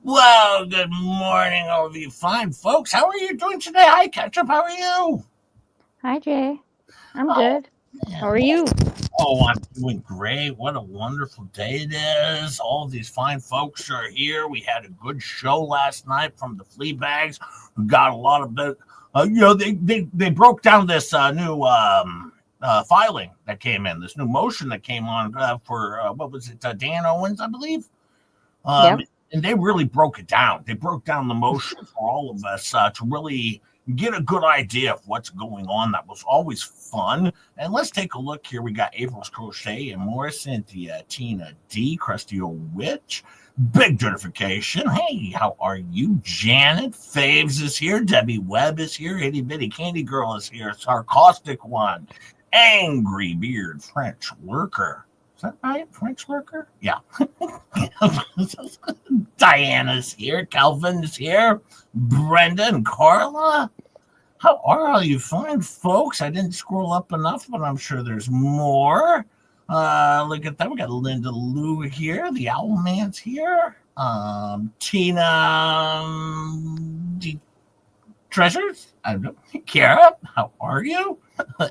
Well, good morning, all of you fine folks. How are you doing today? Hi, Ketchup. How are you? Hi, Jay. I'm Oh, good. How man. are you? Oh, I'm doing great. What a wonderful day it is. All of these fine folks are here. We had a good show last night from the Flea Bags. We got a lot of bit. They broke down this new filing that came in, this new motion that came on for what was it, Dan Owens, I believe. Um, Yep. and they really broke it down. They broke down the motion for all of us to really get a good idea of what's going on. That was always fun. And let's take a look here. We got April's Crochet and Morris, Cynthia, Tina D, Krusty Old Witch, Big Notification. Hey, how are you? Janet Faves is here. Debbie Webb is here. Itty Bitty Candy Girl is here. Sarcastic One. Angry Beard French Lurker. Is that right? French Lurker? Yeah. Diana's here. Calvin's here. Brenda and Carla. How are all you fine folks? I didn't scroll up enough, but I'm sure there's more. Look at that. We got Linda Lou here. The Owl Man's here. Tina Treasures. I don't know. Kara, how are you?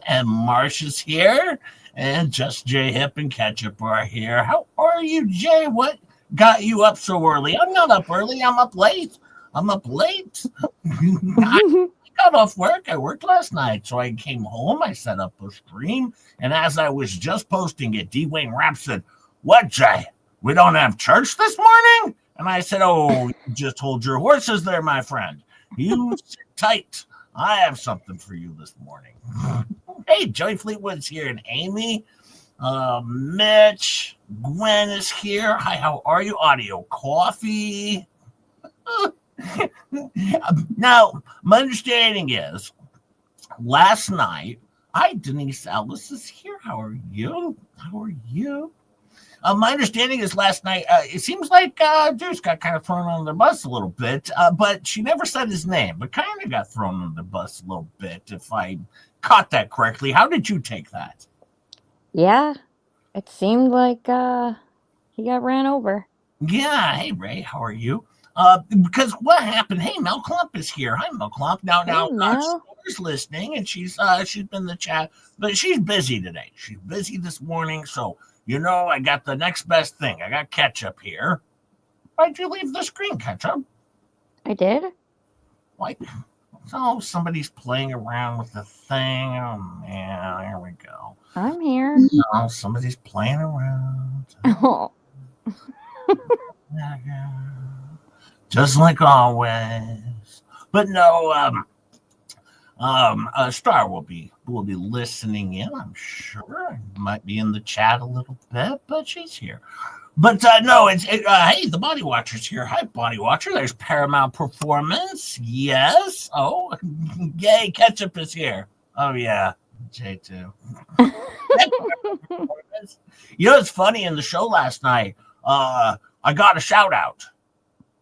And Marsha's here. And Just Jay Hip and Ketchup are here. How are you, Jay? What got you up so early? I'm not up early. I'm up late. I'm up late. I got off work. I worked last night. So I came home. I set up a stream. And as I was just posting it, D. Wayne Rapp said, "What, Jay? We don't have church this morning?" And I said, "Oh, you just hold your horses there, my friend. You sit tight. I have something for you this morning." Hey, Joey Fleetwood's here, and Amy, Mitch, Gwen is here. Hi, how are you? Audio Coffee. Now, my understanding is last night, hi, Denise Ellis is here. How are you? How are you? My understanding is last night, it seems like Deuce got kind of thrown under the bus a little bit, but she never said his name, but kind of got thrown under the bus a little bit, if I caught that correctly. How did you take that? Yeah, it seemed like he got ran over. Yeah. Hey, Ray, how are you? Because what happened? Hey, Mel Clump is here. Hi, Mel Clump. Hey, Mel. She's listening, and she's been in the chat, but she's busy today. She's busy this morning, so I got the next best thing. I got Ketchup here. Why'd you leave the screen, Ketchup? I did? Why? Oh, somebody's playing around with the thing. Oh man, here we go. I'm here. Oh, somebody's playing around. Oh. Just like always. But no, Star will be listening in, I'm sure. Might be in the chat a little bit, but she's here. But no, hey, the Body Watcher's here. Hi, Body Watcher. There's Paramount Performance. Yes. Oh, yay, Ketchup is here. Oh yeah, Jay too. It's funny in the show last night. I got a shout out.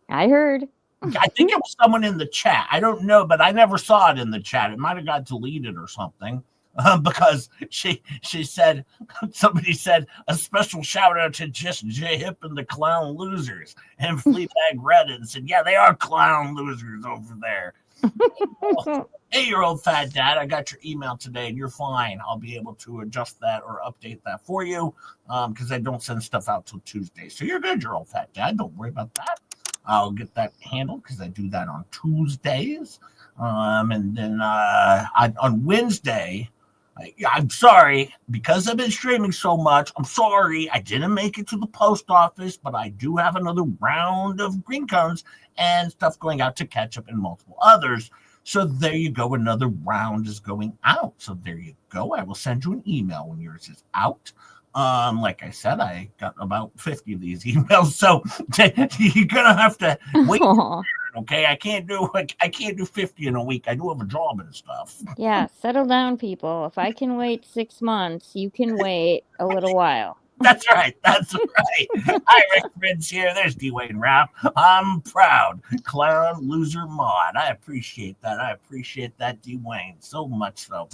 I heard. I think it was someone in the chat. I don't know, but I never saw it in the chat. It might have got deleted or something. Because she said, somebody said a special shout out to Just J Hip and the Clown Losers, and Fleabag read it and said, "Yeah, they are clown losers over there." Hey, your old fat dad, I got your email today and you're fine. I'll be able to adjust that or update that for you because I don't send stuff out till Tuesday. So you're good, your old fat dad. Don't worry about that. I'll get that handled because I do that on Tuesdays. And then on Wednesday, I'm sorry, because I've been streaming so much, I'm sorry I didn't make it to the post office, but I do have another round of green cones and stuff going out to Ketchup and multiple others. So there you go. Another round is going out. So there you go. I will send you an email when yours is out. Like I said, I got about 50 of these emails, so you're gonna have to wait. Okay, I can't do 50 in a week. I do have a job and stuff. Yeah, settle down, people. If I can wait 6 months, you can wait a little while. That's right. That's right. Hi, Rick Friends here. There's D. Wayne Rapp. I'm proud. Clown loser mod. I appreciate that. I appreciate that, D. Wayne, so much so.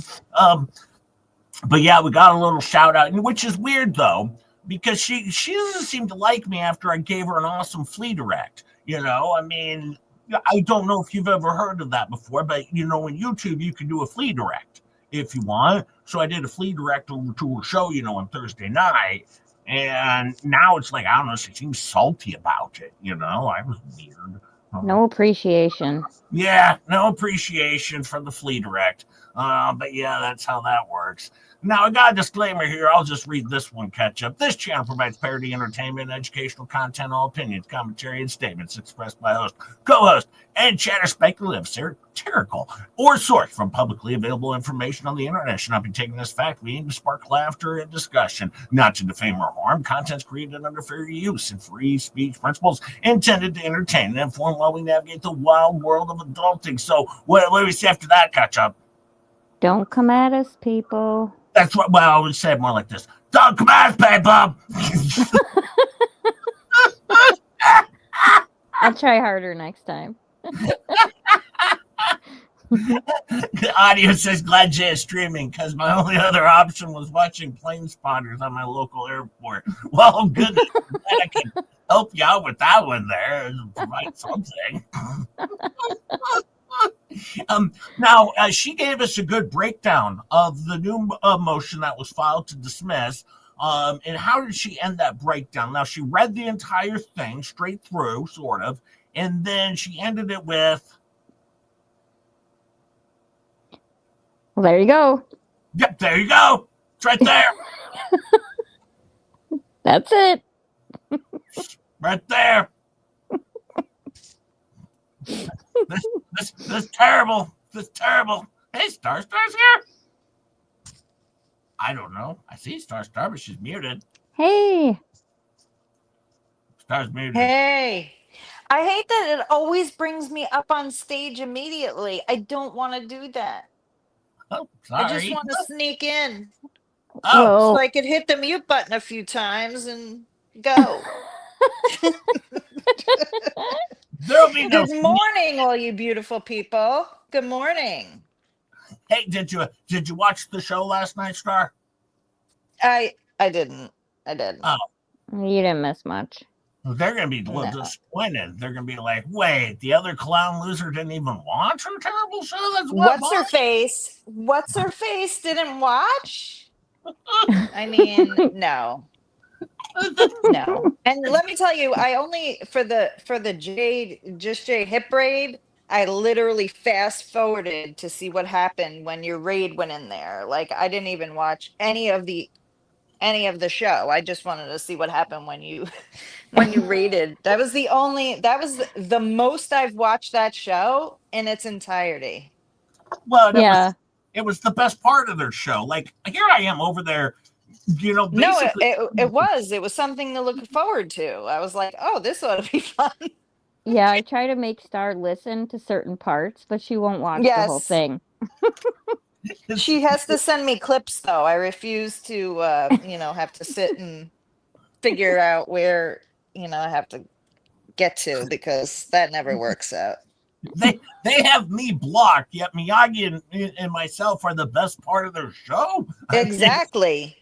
But yeah, we got a little shout out, which is weird though, because she doesn't seem to like me after I gave her an awesome flea direct. I mean, I don't know if you've ever heard of that before, but on YouTube you can do a flea direct if you want. So I did a flea direct over to her show, on Thursday night. And now it's like, I don't know, she seems salty about it, I was weird. No appreciation. Yeah, no appreciation for the flea direct. But yeah, that's how that works. Now, I got a disclaimer here. I'll just read this one, Ketchup. This channel provides parody, entertainment, and educational content. All opinions, commentary, and statements expressed by host, co-host, and chatter speculative, satirical, or sourced from publicly available information on the internet should not be taken as fact. We aim to spark laughter and discussion, not to defame or harm. Contents created under fair use and free speech principles intended to entertain and inform while we navigate the wild world of adulting. So, what do we say after that, Ketchup? Don't come at us, people. That's what, well, I would say it more like this. Don't come at us, people! I'll try harder next time. The audio says glad Jay is streaming because my only other option was watching plane spotters on my local airport. Well, goodness, I can help you out with that one there and provide something. Now, she gave us a good breakdown of the new motion that was filed to dismiss. And how did she end that breakdown? Now, she read the entire thing straight through, sort of, and then she ended it with... Well, there you go. Yep, there you go. It's right there. That's it. Right there. This terrible. This terrible. Hey, Star's here. I don't know. I see Star, but she's muted. Hey. Star's muted. Hey. I hate that it always brings me up on stage immediately. I don't want to do that. Oh, sorry. I just want to sneak in. Oh, So I could hit the mute button a few times and go. there'll be no. Good morning, all you beautiful people. Good morning. Hey, did you watch the show last night, Star? I didn't. I didn't. Oh, You didn't miss much. they're gonna be disappointed. They're gonna be like, wait, the other clown loser didn't even watch her terrible show. That's what. What's her face? What's her face? Didn't watch? I mean, no. No. And let me tell you, I only for the Jay hip raid, I literally fast forwarded to see what happened when your raid went in there. Like I didn't even watch any of the show. I just wanted to see what happened when you raided. That was the most I've watched that show in its entirety. Well, Yeah. it was the best part of their show. Like here I am over there, No, basically. it was something to look forward to. I was like, oh, this ought to be fun. Yeah, I try to make Star listen to certain parts, but she won't watch the whole Yes. thing. She has to send me clips though. I refuse to have to sit and figure out where I have to get to because that never works out. They have me blocked, yet Miyagi and myself are the best part of their show. Exactly.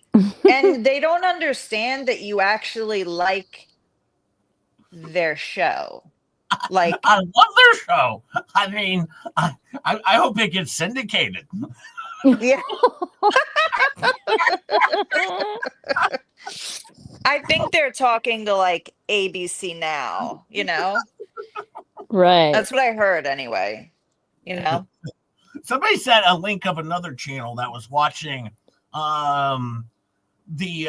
And they don't understand that you actually like their show. Like I love their show. I mean, I hope it gets syndicated. yeah. I think they're talking to like ABC now, Right. That's what I heard anyway. Somebody sent a link of another channel that was watching the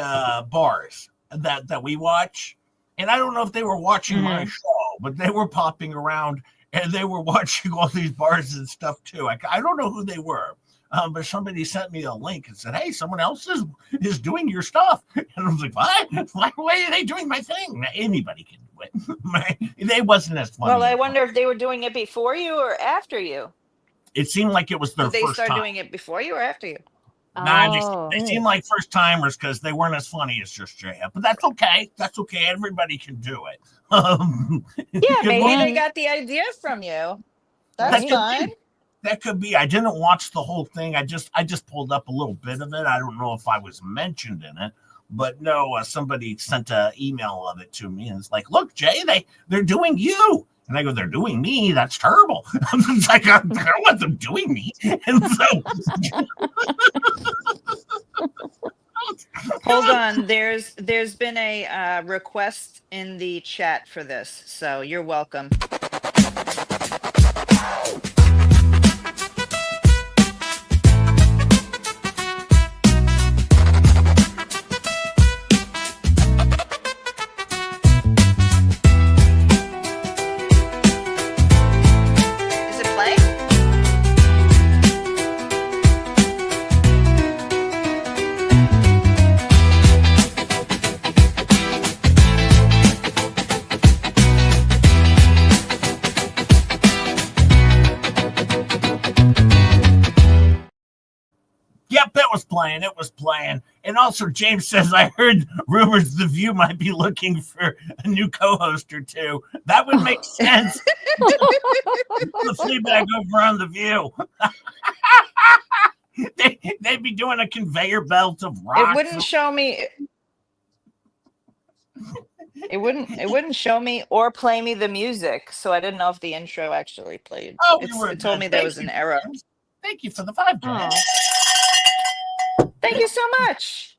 bars that we watch. And I don't know if they were watching my show, but they were popping around and they were watching all these bars and stuff too. I don't know who they were. But somebody sent me a link and said, hey, someone else is doing your stuff. And I was like, what? Why are they doing my thing? Anybody can do it. They wasn't as funny. Well, I wonder if they were doing it before you or after you. It seemed like it was their Did first they start time. doing it before you or after you? Nah, they seem like first timers because they weren't as funny as just Jay. But that's okay. That's okay. Everybody can do it. Yeah, maybe they got the idea from you. That's fine. That could be. I didn't watch the whole thing. I just pulled up a little bit of it. I don't know if I was mentioned in it, But no, somebody sent an email of it to me, and it's like, look, Jay, they're doing you. And I go, they're doing me. That's terrible. It's like, I don't want them doing me. And so, Hold on. There's been a request in the chat for this, so you're welcome. Is it playing? yep, it was playing. It was playing. And also, James says, I heard rumors The View might be looking for a new co-host or two. That would make sense. The Fleabag over on The View. They'd be doing a conveyor belt of rocks. It wouldn't show me. It wouldn't show me or play me the music, so I didn't know if the intro actually played. Oh, It told me there was an error. Thank you for the 5 James. Thank you so much.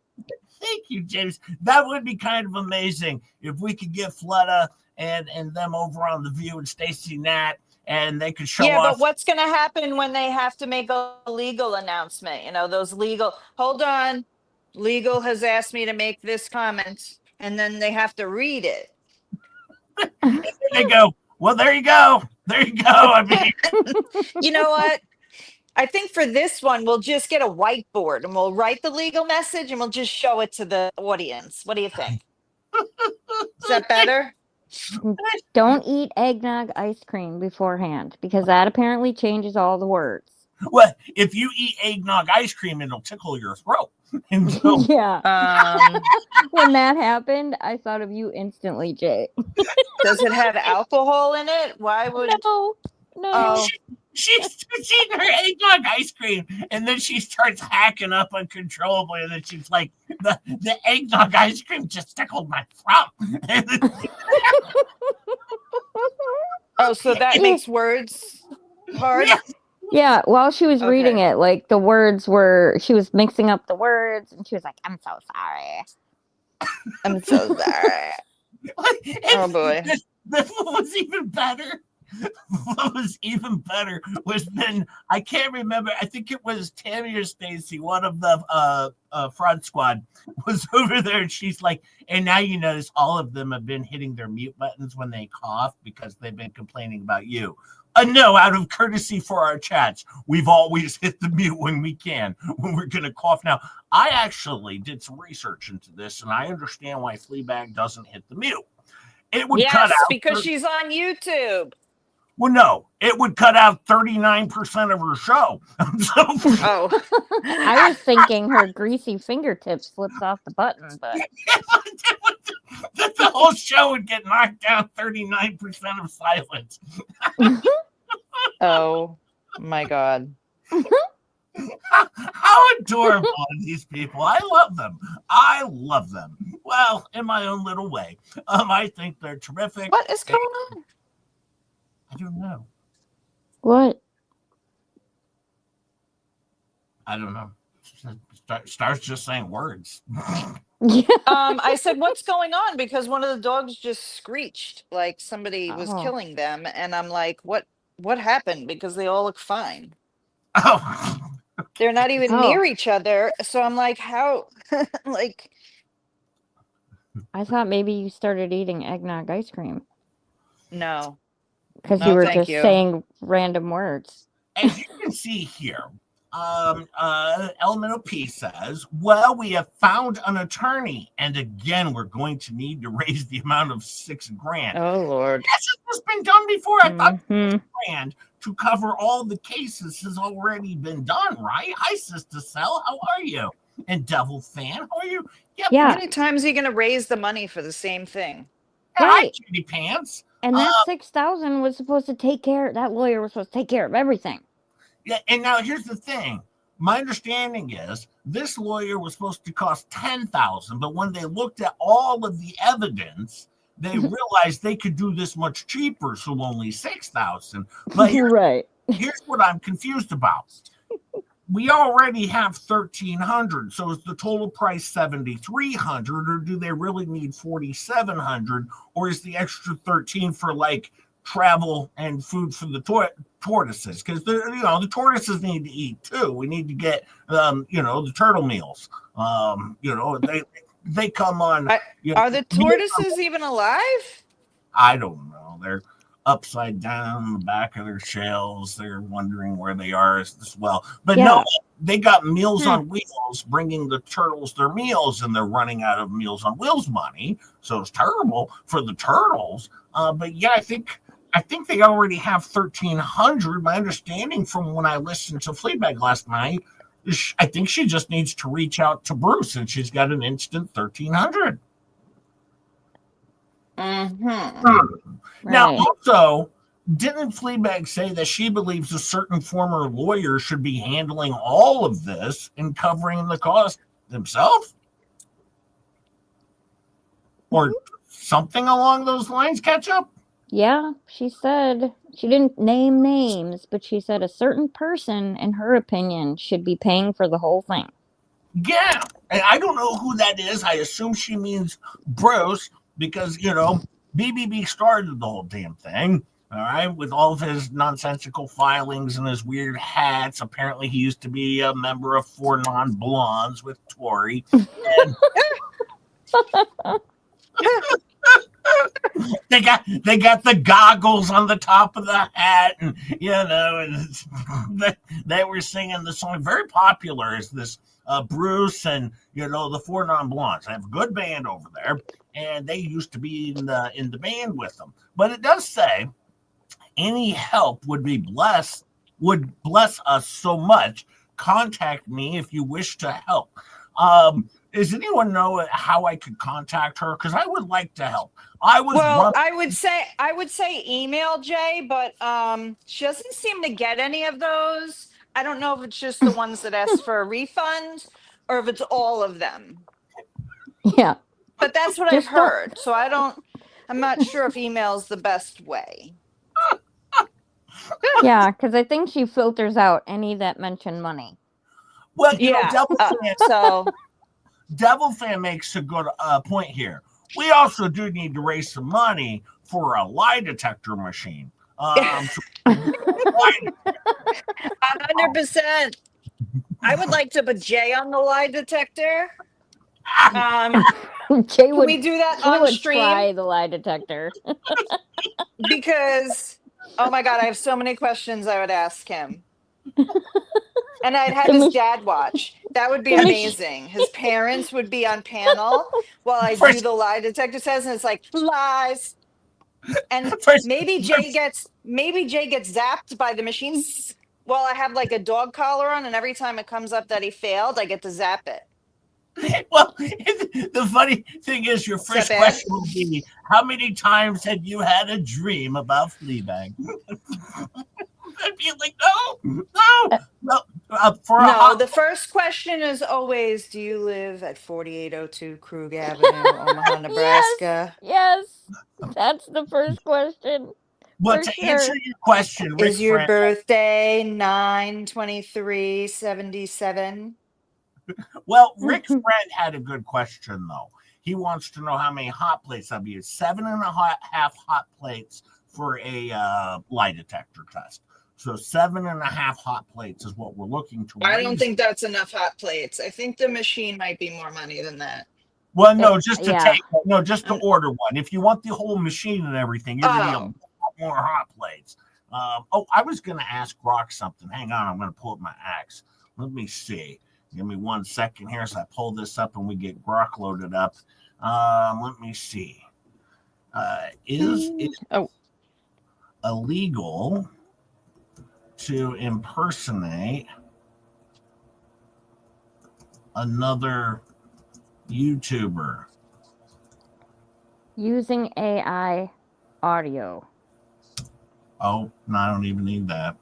Thank you, James. That would be kind of amazing if we could get FLEASA and them over on The View and Stacey Nat, and they could show Yeah, off. but what's going to happen when they have to make a legal announcement? You know, those legal. Hold on, legal has asked me to make this comment, and then they have to read it. And they go, well, there you go. There you go. I mean, You know what? I think for this one, we'll just get a whiteboard and we'll write the legal message and we'll just show it to the audience. What do you think? Is that better? Don't eat eggnog ice cream beforehand because that apparently changes all the words. well, if you eat eggnog ice cream, it'll tickle your throat. And so, Yeah. When that happened, I thought of you instantly, Jay. Does it have alcohol in it? Why would No. Oh. she's eating her eggnog ice cream, and then she starts hacking up uncontrollably, and then she's like, the eggnog ice cream just tickled my throat. And then, Oh, so that makes words hard? yeah, Yeah, while she was reading Okay. it, like the words were, she was mixing up the words and she was like, I'm so sorry. I'm so sorry. Oh, boy. What was even better? What was even better was then, I can't remember, I think it was Tammy or Stacy, one of the fraud squad was over there, and she's like, and now you notice all of them have been hitting their mute buttons when they cough because they've been complaining about you. No, out of courtesy for our chats, we've always hit the mute when we can, when we're going to cough. Now, I actually did some research into this, and I understand why Fleabag doesn't hit the mute. It would cut Yes, out. because she's on YouTube. Well, no, it would cut out 39% of her show. So, Oh. I was thinking her greasy fingertips slips off the button, but the whole show would get knocked down 39% of silence. Oh, my God. How adorable are these people? I love them. I love them. Well, in my own little way. I think they're terrific. What is going on? I don't know. what? I don't know. Starts just saying words. Yeah. I said, what's going on? Because one of the dogs just screeched like somebody was Oh. killing them. And I'm like, what happened? Because they all look fine. Oh, They're not even Oh. near each other. So I'm like, how? Like, I thought maybe you started eating eggnog ice cream no. because No, you were thank just you. saying random words. as you can see here, Elemental P says, well, we have found an attorney, and again, we're going to need to raise the amount of $6,000. Oh, Lord. Yes, it's been done before. I thought Mhm. $6,000 to cover all the cases has already been done, right? Hi, Sister Cell, how are you? And Devil Fan, how are you? Yep. Yeah. How many times are you going to raise the money for the same thing? Hi, Right. Cutie Pants. And that 6,000 was supposed to take care. That lawyer was supposed to take care of everything. Yeah, and now here's the thing. my understanding is this lawyer was supposed to cost $10,000, but when they looked at all of the evidence, they realized they could do this much cheaper, so only $6,000. But Right. here's what I'm confused about. We already have 1,300, so is the total price 7,300, or do they really need 4,700, or is the extra 13 for like travel and food for the tortoises? Because the tortoises need to eat too. We need to get the turtle meals. They come on. Are the tortoises even alive? I don't know. They're upside down in the back of their shells. They're wondering where they are as well. But no, they got Meals on Wheels bringing the turtles their meals, and they're running out of Meals on Wheels money. So it's terrible for the turtles. But yeah, I think they already have 1,300. My understanding from when I listened to Fleabag last night is I think she just needs to reach out to Bruce, and she's got an instant 1,300. Mm-hmm. Now, also, didn't Fleabag say that she believes a certain former lawyer should be handling all of this and covering the cost himself? Or something along those lines, Ketchup? Yeah, she said, she didn't name names, but she said a certain person, in her opinion, should be paying for the whole thing. Yeah, and I don't know who that is. I assume she means Bruce because, BBB started the whole damn thing, all right, with all of his nonsensical filings and his weird hats. Apparently, he used to be a member of Four Non-Blondes with Tori. And they got the goggles on the top of the hat, and and they were singing the song. Very popular is this Bruce and the Four Non-Blondes. They have a good band over there, and they used to be in the band with them. But it does say any help would bless us so much. Contact me if you wish to help. Does anyone know how I could contact her? Because I would like to help. I would say email Jay, but she doesn't seem to get any of those. I don't know if it's just the ones that ask for a refund or if it's all of them. Yeah. But that's what I've heard. So I'm not sure if email is the best way. Yeah, because I think she filters out any that mention money. Well, Devil Fan makes a good point here. We also do need to raise some money for a lie detector machine. 100%. I would like to put Jay on the lie detector. Jay Can we do that on stream? Try the lie detector. Because, oh my God, I have so many questions I would ask him. And I'd have his dad watch. That would be amazing. His parents would be on panel while I do the lie detector test, and it's like lies. And maybe Jay gets zapped by the machines while I have like a dog collar on, and every time it comes up that he failed, I get to zap it. Well, the funny thing is, your first question will be, how many times have you had a dream about Fleabag? I'd be like, no. The first question is always, do you live at 4802 Krug Avenue, Omaha, Nebraska? Yes, that's the first question. But to answer your question, Rick, is your birthday 9/23/77? Well, Rick's friend had a good question, though. He wants to know how many hot plates I'll be. 7.5 hot plates for a lie detector test. So 7.5 hot plates is what we're looking to. I don't think that's enough hot plates. I think the machine might be more money than that. Well, no, just to just to order one. If you want the whole machine and everything, you're gonna need a lot more hot plates. I was gonna ask Brock something. Hang on, I'm gonna pull up my axe. Let me see. Give me 1 second here as I pull this up and we get Grok loaded up. Let me see. Is it illegal to impersonate another YouTuber using AI audio? Oh, no, I don't even need that.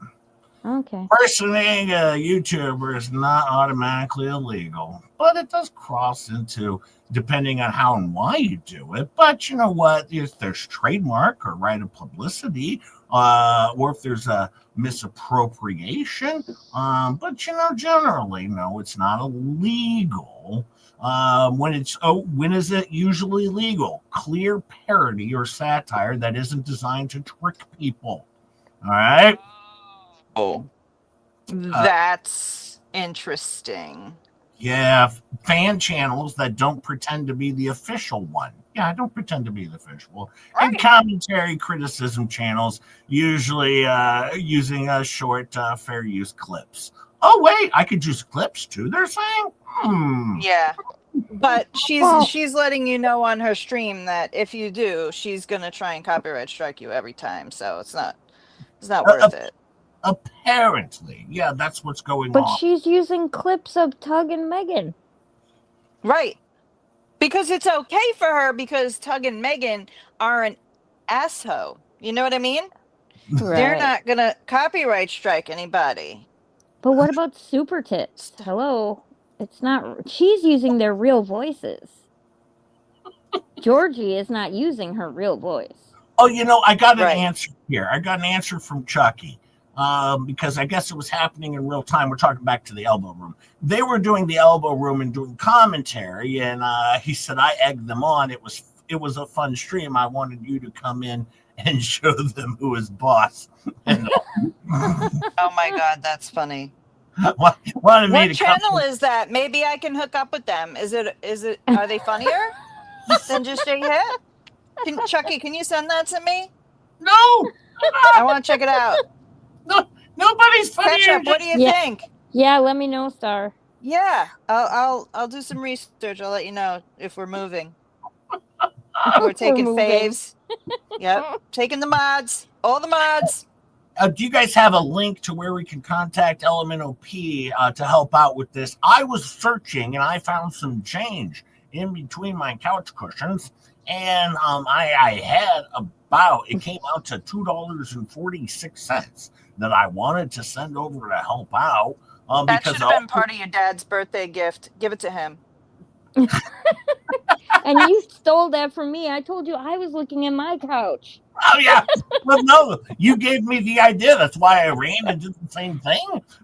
Okay. Impersonating a YouTuber is not automatically illegal, but it does cross into depending on how and why you do it. But you know what? If there's trademark or right of publicity, or if there's a misappropriation, but generally, no, it's not illegal. When is it usually legal? Clear parody or satire that isn't designed to trick people. All right. Oh, that's interesting. Yeah, fan channels that don't pretend to be the official one. Yeah, I don't pretend to be the official. Right. And commentary criticism channels, usually using short fair use clips. Oh wait, I could use clips too. They're saying, Yeah, but Well- she's letting you know on her stream that if you do, she's gonna try and copyright strike you every time. So it's not worth it. Apparently, yeah, that's what's going But on. she's using clips of Tug and Megan. Right. Because it's okay for her because Tug and Megan are an asshole. You know what I mean? They're Right. not going to copyright strike anybody. But what about Super Tits? Hello. It's not. She's using their real voices. Georgie is not using her real voice. Oh, I got an Right. answer here. I got an answer from Chucky. Because I guess it was happening in real time. We're talking back to the Elbow Room. They were doing the Elbow Room and doing commentary, and he said I egged them on. It was a fun stream. I wanted you to come in and show them who is boss. And Oh my God, that's funny. wanted me What to channel come. is that? Maybe I can hook up with them. Is it are they funnier than just Jay Hit? Chucky, can you send that to me? No, I want to check it out. nobody's funny. Ketchup, what do you Yeah. think? Yeah, let me know, Star. Yeah, I'll do some research. I'll let you know if we're moving. We're taking moving. faves. Yep, taking the mods, all the mods. Do you guys have a link to where we can contact LMNOP to help out with this? I was searching and I found some change in between my couch cushions, and I had it came out to $2.46 that I wanted to send over to help out. That Because should have been part of your dad's birthday gift. Give it to him. And you stole that from me. I told you I was looking at my couch. oh yeah, well no, you gave me the idea. That's why I ran and did the same thing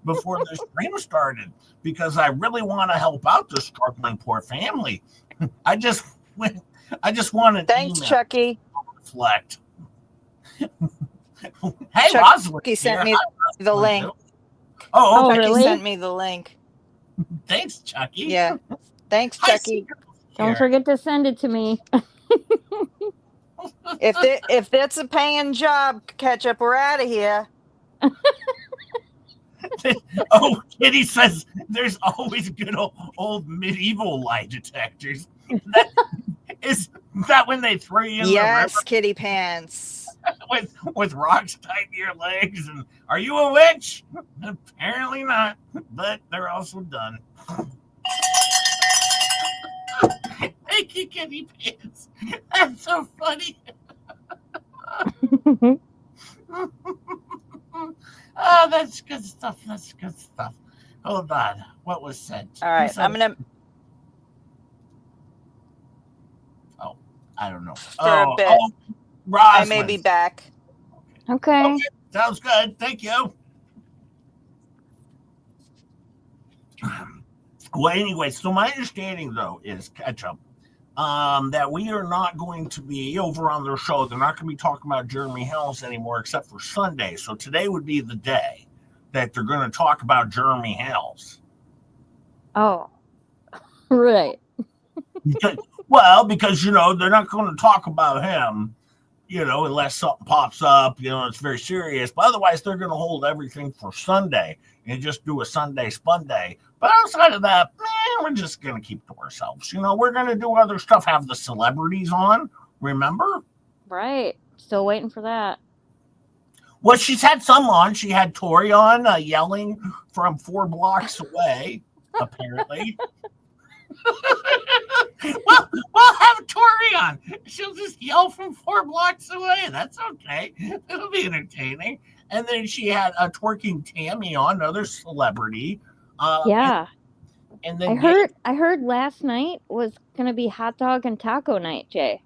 before the stream started, because I really want to help out this struggling poor family. I just want to. Thanks, Chucky. Reflect. Hey, Chucky Rosalind sent here. me Hi, the Rosalind, link. too. Oh, Oh, okay. Chucky really? sent me the link. Thanks, Chucky. Yeah. Thanks, Hi, Chucky. Don't here. forget to send it to me. If that's a paying job, Ketchup, we're out of here. Oh, Kitty says there's always good old medieval lie detectors. Is that when they throw you in Yes, kitty pants. the river with rocks tied to your legs? And are you a witch? Apparently not, but they're also done. Thank you, Kitty Pants. That's so funny. Oh, that's good stuff. That's good stuff. Hold on. What was said? All right, Who said- I'm gonna I don't know. for a bit. I Rosalind. may be back. Okay. Sounds good. Thank you. Well, anyway, so my understanding though is Ketchup, that we are not going to be over on their show. They're not going to be talking about Jeremy Helms anymore, except for Sunday. So today would be the day that they're going to talk about Jeremy Helms. Oh. Right. Because they're not going to talk about him, unless something pops up, it's very serious. But otherwise, they're going to hold everything for Sunday and just do a Sunday Spun Day. But outside of that, we're just going to keep to ourselves. We're going to do other stuff, have the celebrities on, remember? Right. Still waiting for that. Well, she's had some on. She had Tori on yelling from 4 blocks away, apparently. We'll have Tori on. She'll just yell from 4 blocks away. That's okay. It'll be entertaining. And then she had a twerking Tammy on, another celebrity. Yeah. And then I heard last night was gonna be hot dog and taco night, Jay.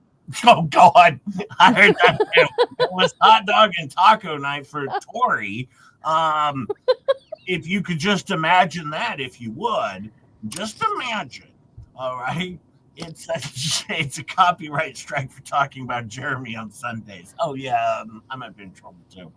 Oh God, I heard that too. It was hot dog and taco night for Tori. If you could just imagine that, if you would, just imagine. All right. It's a copyright strike for talking about Jeremy on Sundays. Oh yeah, I might be in trouble too.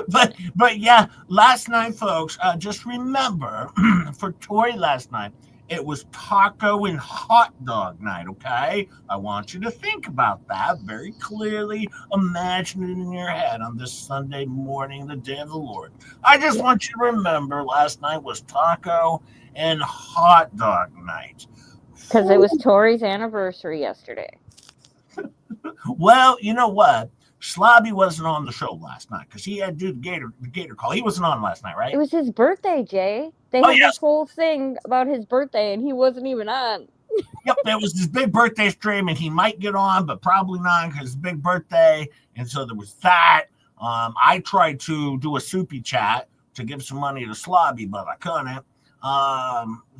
But yeah, last night, folks, just remember for Tori last night, it was taco and hot dog night, okay? I want you to think about that very clearly. Imagine it in your head on this Sunday morning, the day of the Lord. I just want you to remember last night was taco and hot dog night. Because it was Tori's anniversary yesterday. Well, you know what? Slobby wasn't on the show last night because he had to do the Gator call. He wasn't on last night, right? It was his birthday, Jay. They had this whole thing about his birthday, and he wasn't even on. Yep, it was his big birthday stream, and he might get on, but probably not because it's big birthday. And so there was that. I tried to do a soupy chat to give some money to Slobby, but I couldn't.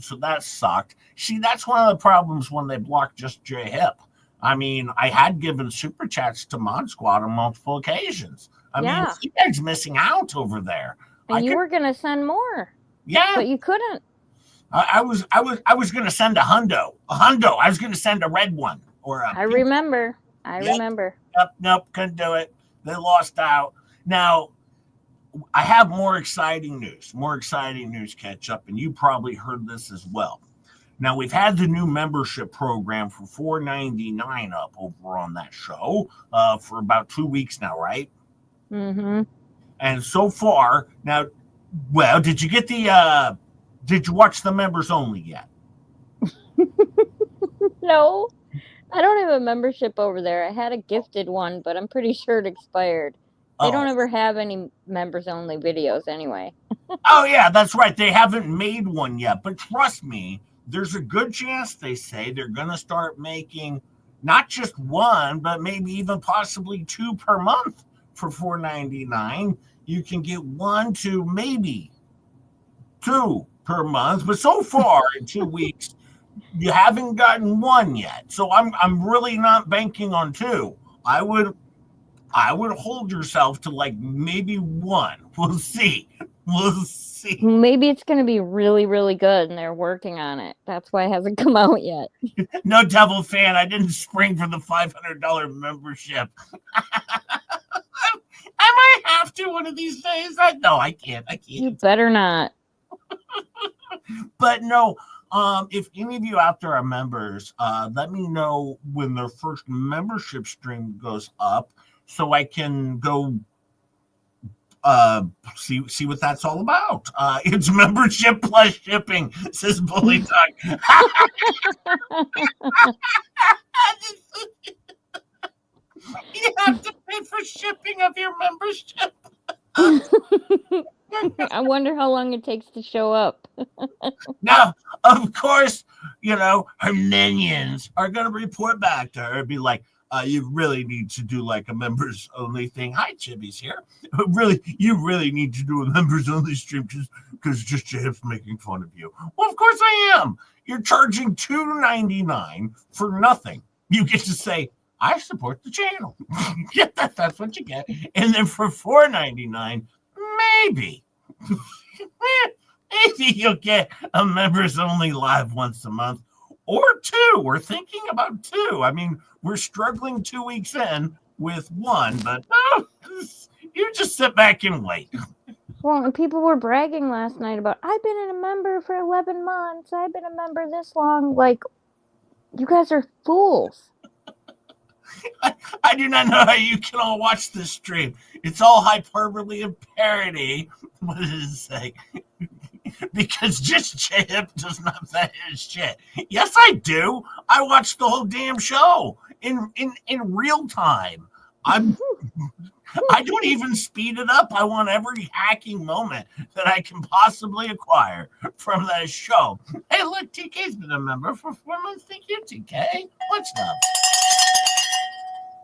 So that sucked. See, that's one of the problems when they block just J Hip. I mean, I had given super chats to Mod Squad on multiple occasions. I mean, Seabag's missing out over there. And you were gonna send more. Yeah, but you couldn't. I was gonna send a hundo. I was gonna send a red one or a. I remember. Yep, nope, couldn't do it. They lost out. Now, I have more exciting news, Ketchup, and you probably heard this as well. Now, we've had the new membership program for $4.99 up over on that show for about 2 weeks now, right? Mm-hmm. And so far, now, well, did you watch the members only yet? No, I don't have a membership over there. I had a gifted one, but I'm pretty sure it expired. They don't ever have any members only videos anyway. Oh, yeah, that's right. They haven't made one yet, but trust me, there's a good chance they say they're going to start making not just one, but maybe even possibly 2 per month for $4.99. You can get 1 to maybe 2 per month, but so far in 2 weeks, you haven't gotten 1 yet. So I'm really not banking on 2. I would hold yourself to like maybe 1. We'll see. Maybe it's going to be really, really good, and they're working on it. That's why it hasn't come out yet. No, Devil fan, I didn't spring for the $500 membership. I might have to one of these days. No, I can't. You better not. But no, if any of you out there are members, let me know when their first membership stream goes up so I can go see what that's all about. It's membership plus shipping, says Bully Dog. You have to pay for shipping of your membership. I wonder how long it takes to show up. Now, of course, her minions are going to report back to her and be like, you really need to do like a members only thing. Hi, Chibi's here. You really need to do a members only stream because just Jeff's making fun of you. Well, of course I am. You're charging $2.99 for nothing. You get to say, I support the channel. Yeah, that's what you get. And then for $4.99, maybe you'll get a members only live once a month. Or 2. We're thinking about 2. I mean, we're struggling 2 weeks in with 1, but you just sit back and wait. Well, and people were bragging last night about, I've been a member for 11 months. I've been a member this long. Like, you guys are fools. I do not know how you can all watch this stream. It's all hyperbole and parody. What does it say? Because just Chip does not vet his shit. Yes, I do. I watch the whole damn show in real time. I don't even speed it up. I want every hacking moment that I can possibly acquire from that show. Hey, look, TK's been a member for 4 months. Thank you, TK. What's up?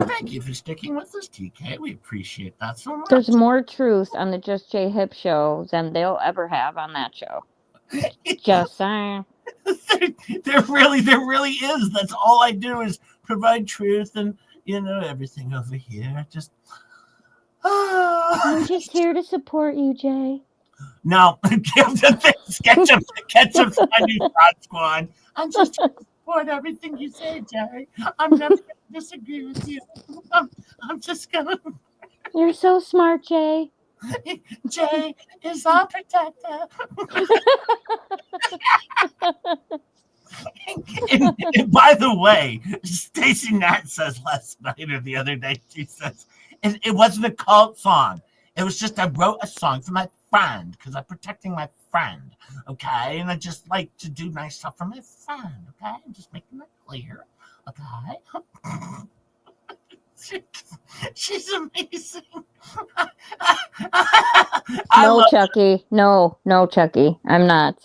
Thank you for sticking with us, TK. We appreciate that so much. There's more truth on the Just Jay Hip show than they'll ever have on that show. Just saying. there really is. That's all I do is provide truth and everything over here. Just I'm just here to support you, Jay. No, Ketchup's my new fraud squad. I'm just here to support everything you say, Jay. I'm never going to disagree with you. I'm just going to. You're so smart, Jay. Jay is our protector. and by the way, Stacey Nat says last night or the other day, she says it wasn't a cult song. It was just I wrote a song for my friend because I'm protecting my friend, okay? And I just like to do nice stuff for my friend, okay? I'm just making that clear, okay? She's amazing. No, Chucky. No, Chucky. I'm not.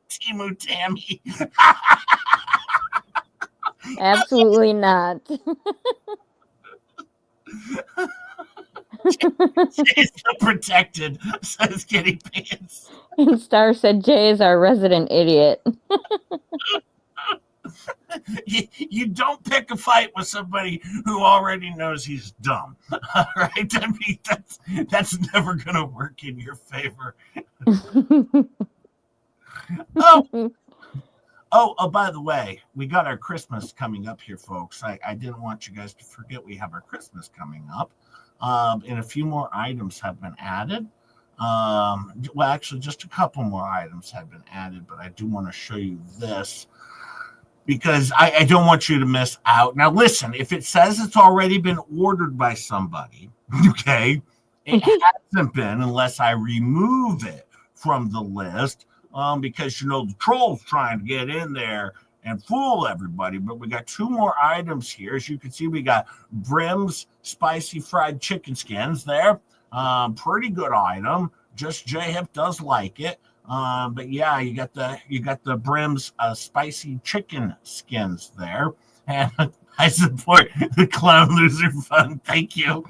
Timu Tammy. Absolutely not. Jay's so protected, says Kitty Pants. And Star said Jay is our resident idiot. You don't pick a fight with somebody who already knows he's dumb. All right? I mean, that's never going to work in your favor. Oh, by the way, we got our Christmas coming up here, folks. I didn't want you guys to forget we have our Christmas coming up. And a few more items have been added. Well, actually, just a couple more items have been added, but I do want to show you this because I don't want you to miss out. Now, listen, if it says it's already been ordered by somebody, okay, it hasn't been unless I remove it from the list because, the troll's trying to get in there and fool everybody. But we got two more items here. As you can see, we got Brim's spicy fried chicken skins there. Pretty good item. Just J-Hip does like it. But yeah, you got the Brim's spicy chicken skins there. And I support the Clown Loser Fund. Thank you.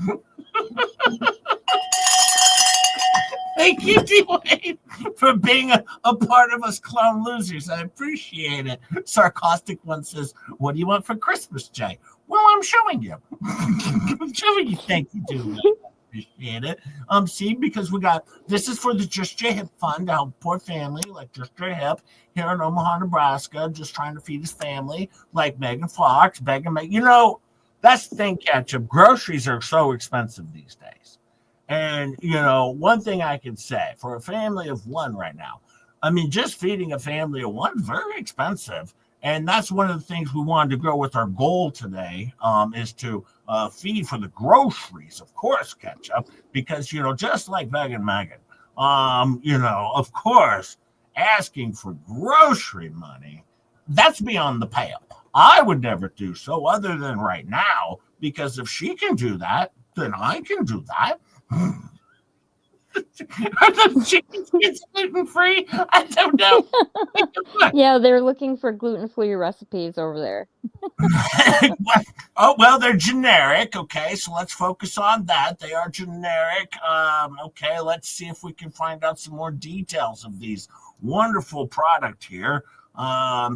Thank you, Dwayne, for being a part of us clown losers. I appreciate it. Sarcastic one says, "What do you want for Christmas, Jay?" Well, I'm showing you. I'm showing you. Thank you, Dwayne. Appreciate it. See, because this is for the Just J Hip Fund to help poor family like Just J Hip here in Omaha, Nebraska, just trying to feed his family like Megan Fox, begging me. That's the thing, Ketchup. Groceries are so expensive these days. And, one thing I can say for a family of one right now, I mean, just feeding a family of one is very expensive. And that's one of the things we wanted to go with our goal today is to feed for the groceries, of course, Ketchup, because, just like Megan, of course, asking for grocery money, that's beyond the pale. I would never do so other than right now, because if she can do that, then I can do that. Are the chicken skins gluten-free? I don't know. Yeah, they're looking for gluten-free recipes over there. Oh, well, they're generic. Okay, so let's focus on that. They are generic. Okay, let's see if we can find out some more details of these wonderful product here.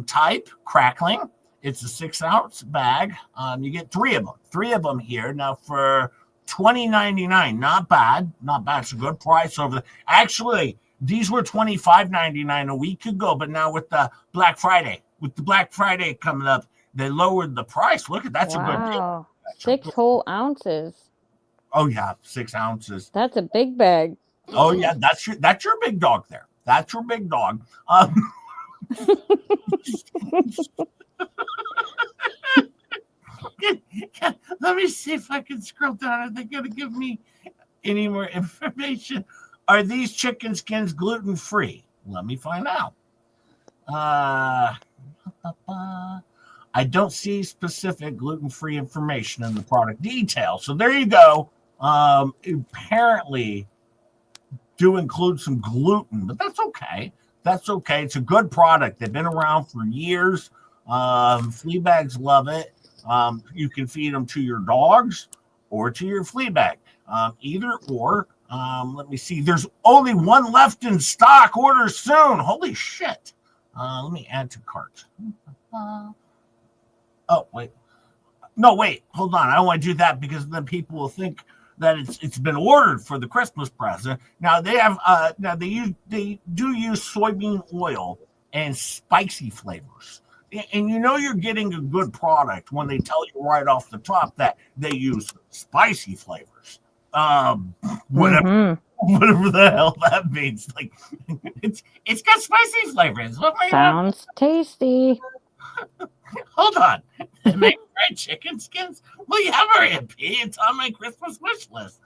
Type, crackling. It's a 6-ounce bag. You get three of them here. Now for $20.99, not bad. It's a good price over there. Actually, these were $25.99 a week ago, but now with the Black Friday coming up, they lowered the price. Look at that's a good deal. 6 whole ounces. Oh yeah, 6 ounces. That's a big bag. Oh yeah, that's your big dog there. That's your big dog. Let me see if I can scroll down. Are they going to give me any more information? Are these chicken skins gluten-free? Let me find out. I don't see specific gluten-free information in the product details. So there you go. Apparently do include some gluten, but that's okay. It's a good product. They've been around for years. Flea bags love it. You can feed them to your dogs or to your flea bag. Either or. Let me see. There's only one left in stock. Order soon. Holy shit. Let me add to cart. Oh, wait. No, wait. Hold on. I don't want to do that because then people will think that it's been ordered for the Christmas present. Now they have they do use soybean oil and spicy flavors. And you know you're getting a good product when they tell you right off the top that they use spicy flavors. Whatever the hell that means. Like it's got spicy flavors. Sounds tasty. Hold on. Make fried chicken skins? Well, yeah, Maria P. It's on my Christmas wish list.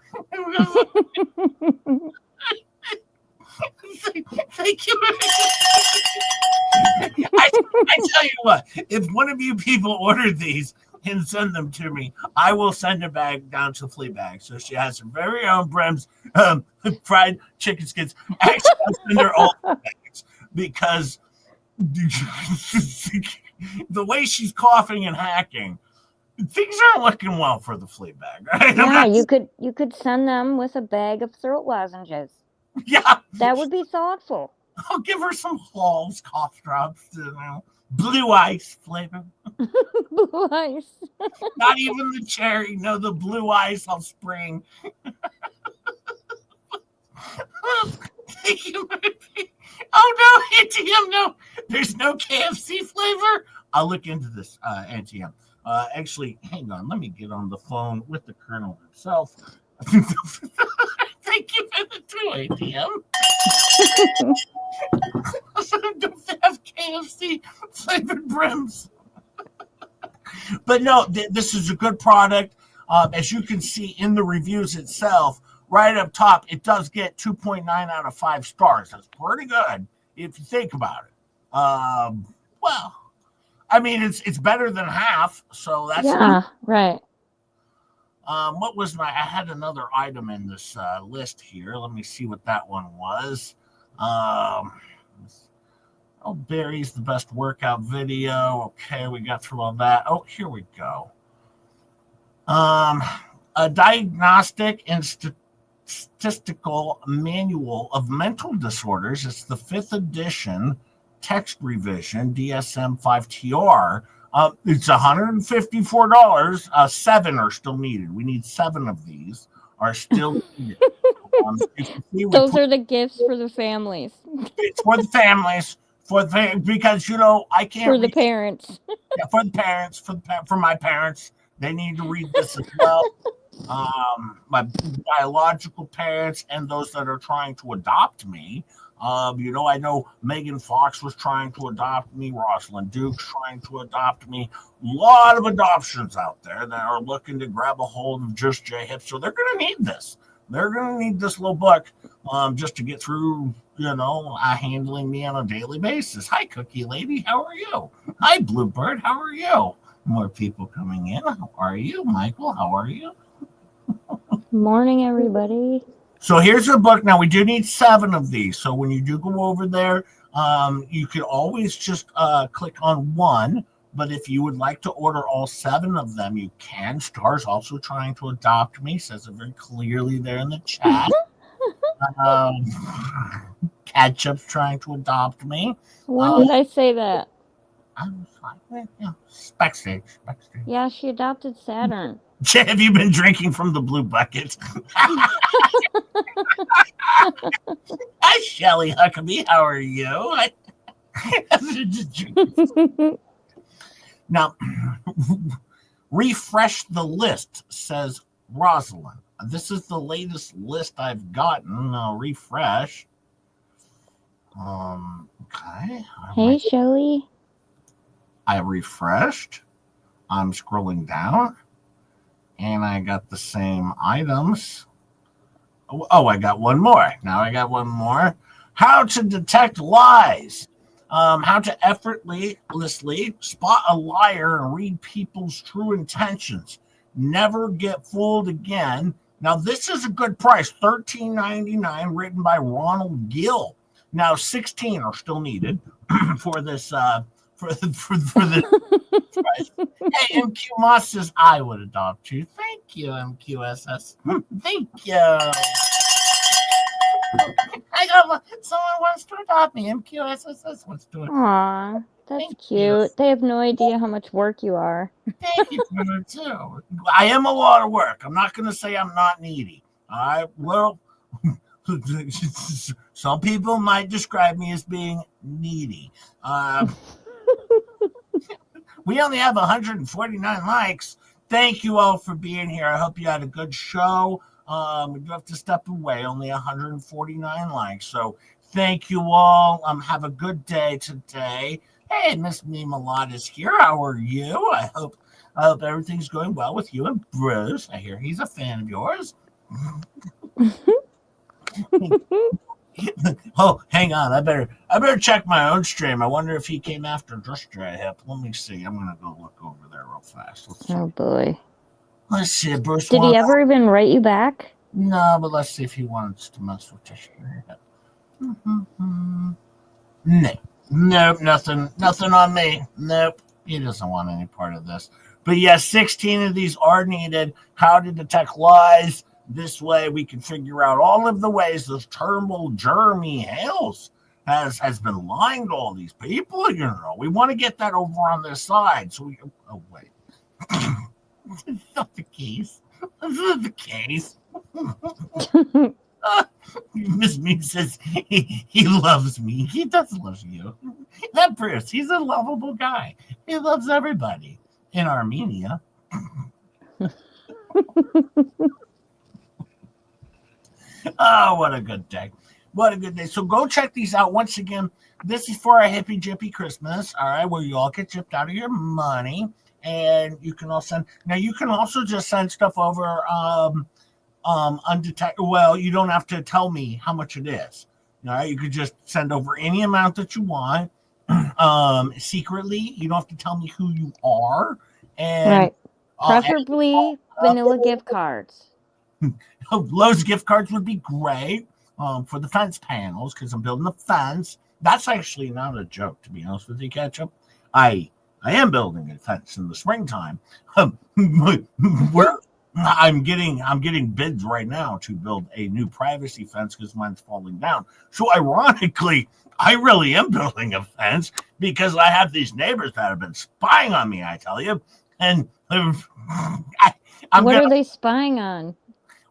Thank you. I tell you what, if one of you people ordered these and send them to me, I will send a bag down to Flea Bag. So she has her very own Brem's fried chicken skins. Actually, I'll send her all bags because the way she's coughing and hacking, things aren't looking well for the Flea Bag. Right? Yeah, you could send them with a bag of throat lozenges. Yeah, that would be thoughtful. I'll give her some Halls cough drops, blue ice flavor. Blue ice. Not even the cherry. No, the blue ice I'll spring. Thank you. Oh no, ATM, no. There's no KFC flavor. I'll look into this, ATM. Actually, hang on. Let me get on the phone with the Colonel himself. Thank you for the two, ATM. Don't have KFC flavored brims. But no, this is a good product. As you can see in the reviews itself, right up top, it does get 2.9 out of 5 stars. That's pretty good if you think about it. Well, I mean, it's better than half, so that's right. What was I had another item in this list here. Let me see what that one was. Barry's the best workout video. Okay, we got through all that. Oh, here we go. A diagnostic and statistical manual of mental disorders. It's the 5th edition text revision, DSM-5TR. It's $154. 7 are still needed. We need 7 of these are still needed. Those are the gifts for the families. It's for the families, because I can't. For the parents. Yeah, for the parents, for my parents, they need to read this as well. My biological parents and those that are trying to adopt me. I know Megan Fox was trying to adopt me. Rosalind Duke's trying to adopt me. A lot of adoptions out there that are looking to grab a hold of Just J Hip. So they're going to need this. They're going to need this little book just to get through, handling me on a daily basis. Hi, Cookie Lady. How are you? Hi, Bluebird. How are you? More people coming in. How are you? Michael, how are you? Morning, everybody. So here's a book. Now, we do need 7 of these. So when you do go over there, you can always just click on one. But if you would like to order all 7 of them, you can. Star's also trying to adopt me. Says it very clearly there in the chat. Ketchup's trying to adopt me. When did I say that? I was like, backstage. Yeah, she adopted Saturn. Have you been drinking from the blue bucket? Hi, Shelly Huckabee. How are you? Now, refresh the list, says Rosalind. This is the latest list I've gotten. Refresh. Okay. Hey, Shelly. I refreshed. I'm scrolling down. And I got the same items. Oh, I got one more. Now I got one more. How to detect lies. How to effortlessly spot a liar and read people's true intentions. Never get fooled again. Now, this is a good price. $13.99, written by Ronald Gill. Now, 16 are still needed for this the prize. Hey, MQ Moss says I would adopt you. Thank you, MQSS. Thank you. I got someone wants to adopt me. MQSS wants to. Aw, that's Thank cute. you. They have no idea how much work you are. Thank you for it too. I am a lot of work. I'm not going to say I'm not needy. All right. Well, some people might describe me as being needy. We only have 149 likes. Thank you all for being here. I hope you had a good show. We do have to step away. Only 149 likes. So thank you all. Have a good day today. Hey, Miss Memalot is here. How are you? I hope everything's going well with you and Bruce. I hear he's a fan of yours. Oh, hang on. I better check my own stream. I wonder if he came after just Hip. Let me see. I'm gonna go look over there real fast. Oh boy. Let's see. Bruce. Did he ever even write you back? No, but let's see if he wants to mess with just Hip. No. Nope, nothing on me. Nope, he doesn't want any part of this. But yes, 16 of these are needed. How to detect lies. This way we can figure out all of the ways this Turnbull Jeremy Hales has been lying to all these people. You know, we want to get that over on this side. So we. Oh wait, it's not the case. This is the case. Miss Meme says he loves me. He does love you. That Bruce, he's a lovable guy. He loves everybody in Armenia. Oh, what a good day. What a good day. So go check these out. Once again, this is for a hippy jippy Christmas, all right, where you all get chipped out of your money. And you can also just send stuff over undetected. Well, you don't have to tell me how much it is. All right, you could just send over any amount that you want. Secretly, you don't have to tell me who you are. And right. Preferably vanilla gift cards. Lowe's gift cards would be great for the fence panels because I'm building the fence. That's actually not a joke, to be honest with you, Ketchup. I am building a fence in the springtime. I'm getting bids right now to build a new privacy fence because mine's falling down. So ironically, I really am building a fence because I have these neighbors that have been spying on me, I tell you. And what are they spying on?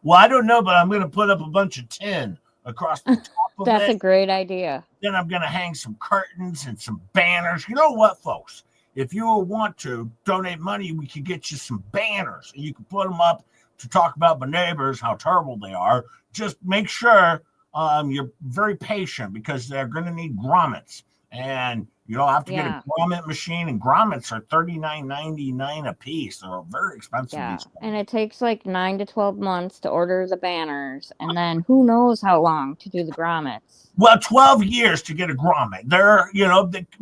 Well, I don't know, but I'm going to put up a bunch of tin across the top of That's it. a great idea. Then I'm going to hang some curtains and some banners. You know what, folks? If you want to donate money, we could get you some banners. And you can put them up to talk about my neighbors, how terrible they are. Just make sure you're very patient because they're going to need grommets. And you'll have to get a grommet machine, and grommets are $39.99 a piece. They're very expensive. Yeah, and it takes like 9 to 12 months to order the banners, and then who knows how long to do the grommets. Well, 12 years to get a grommet.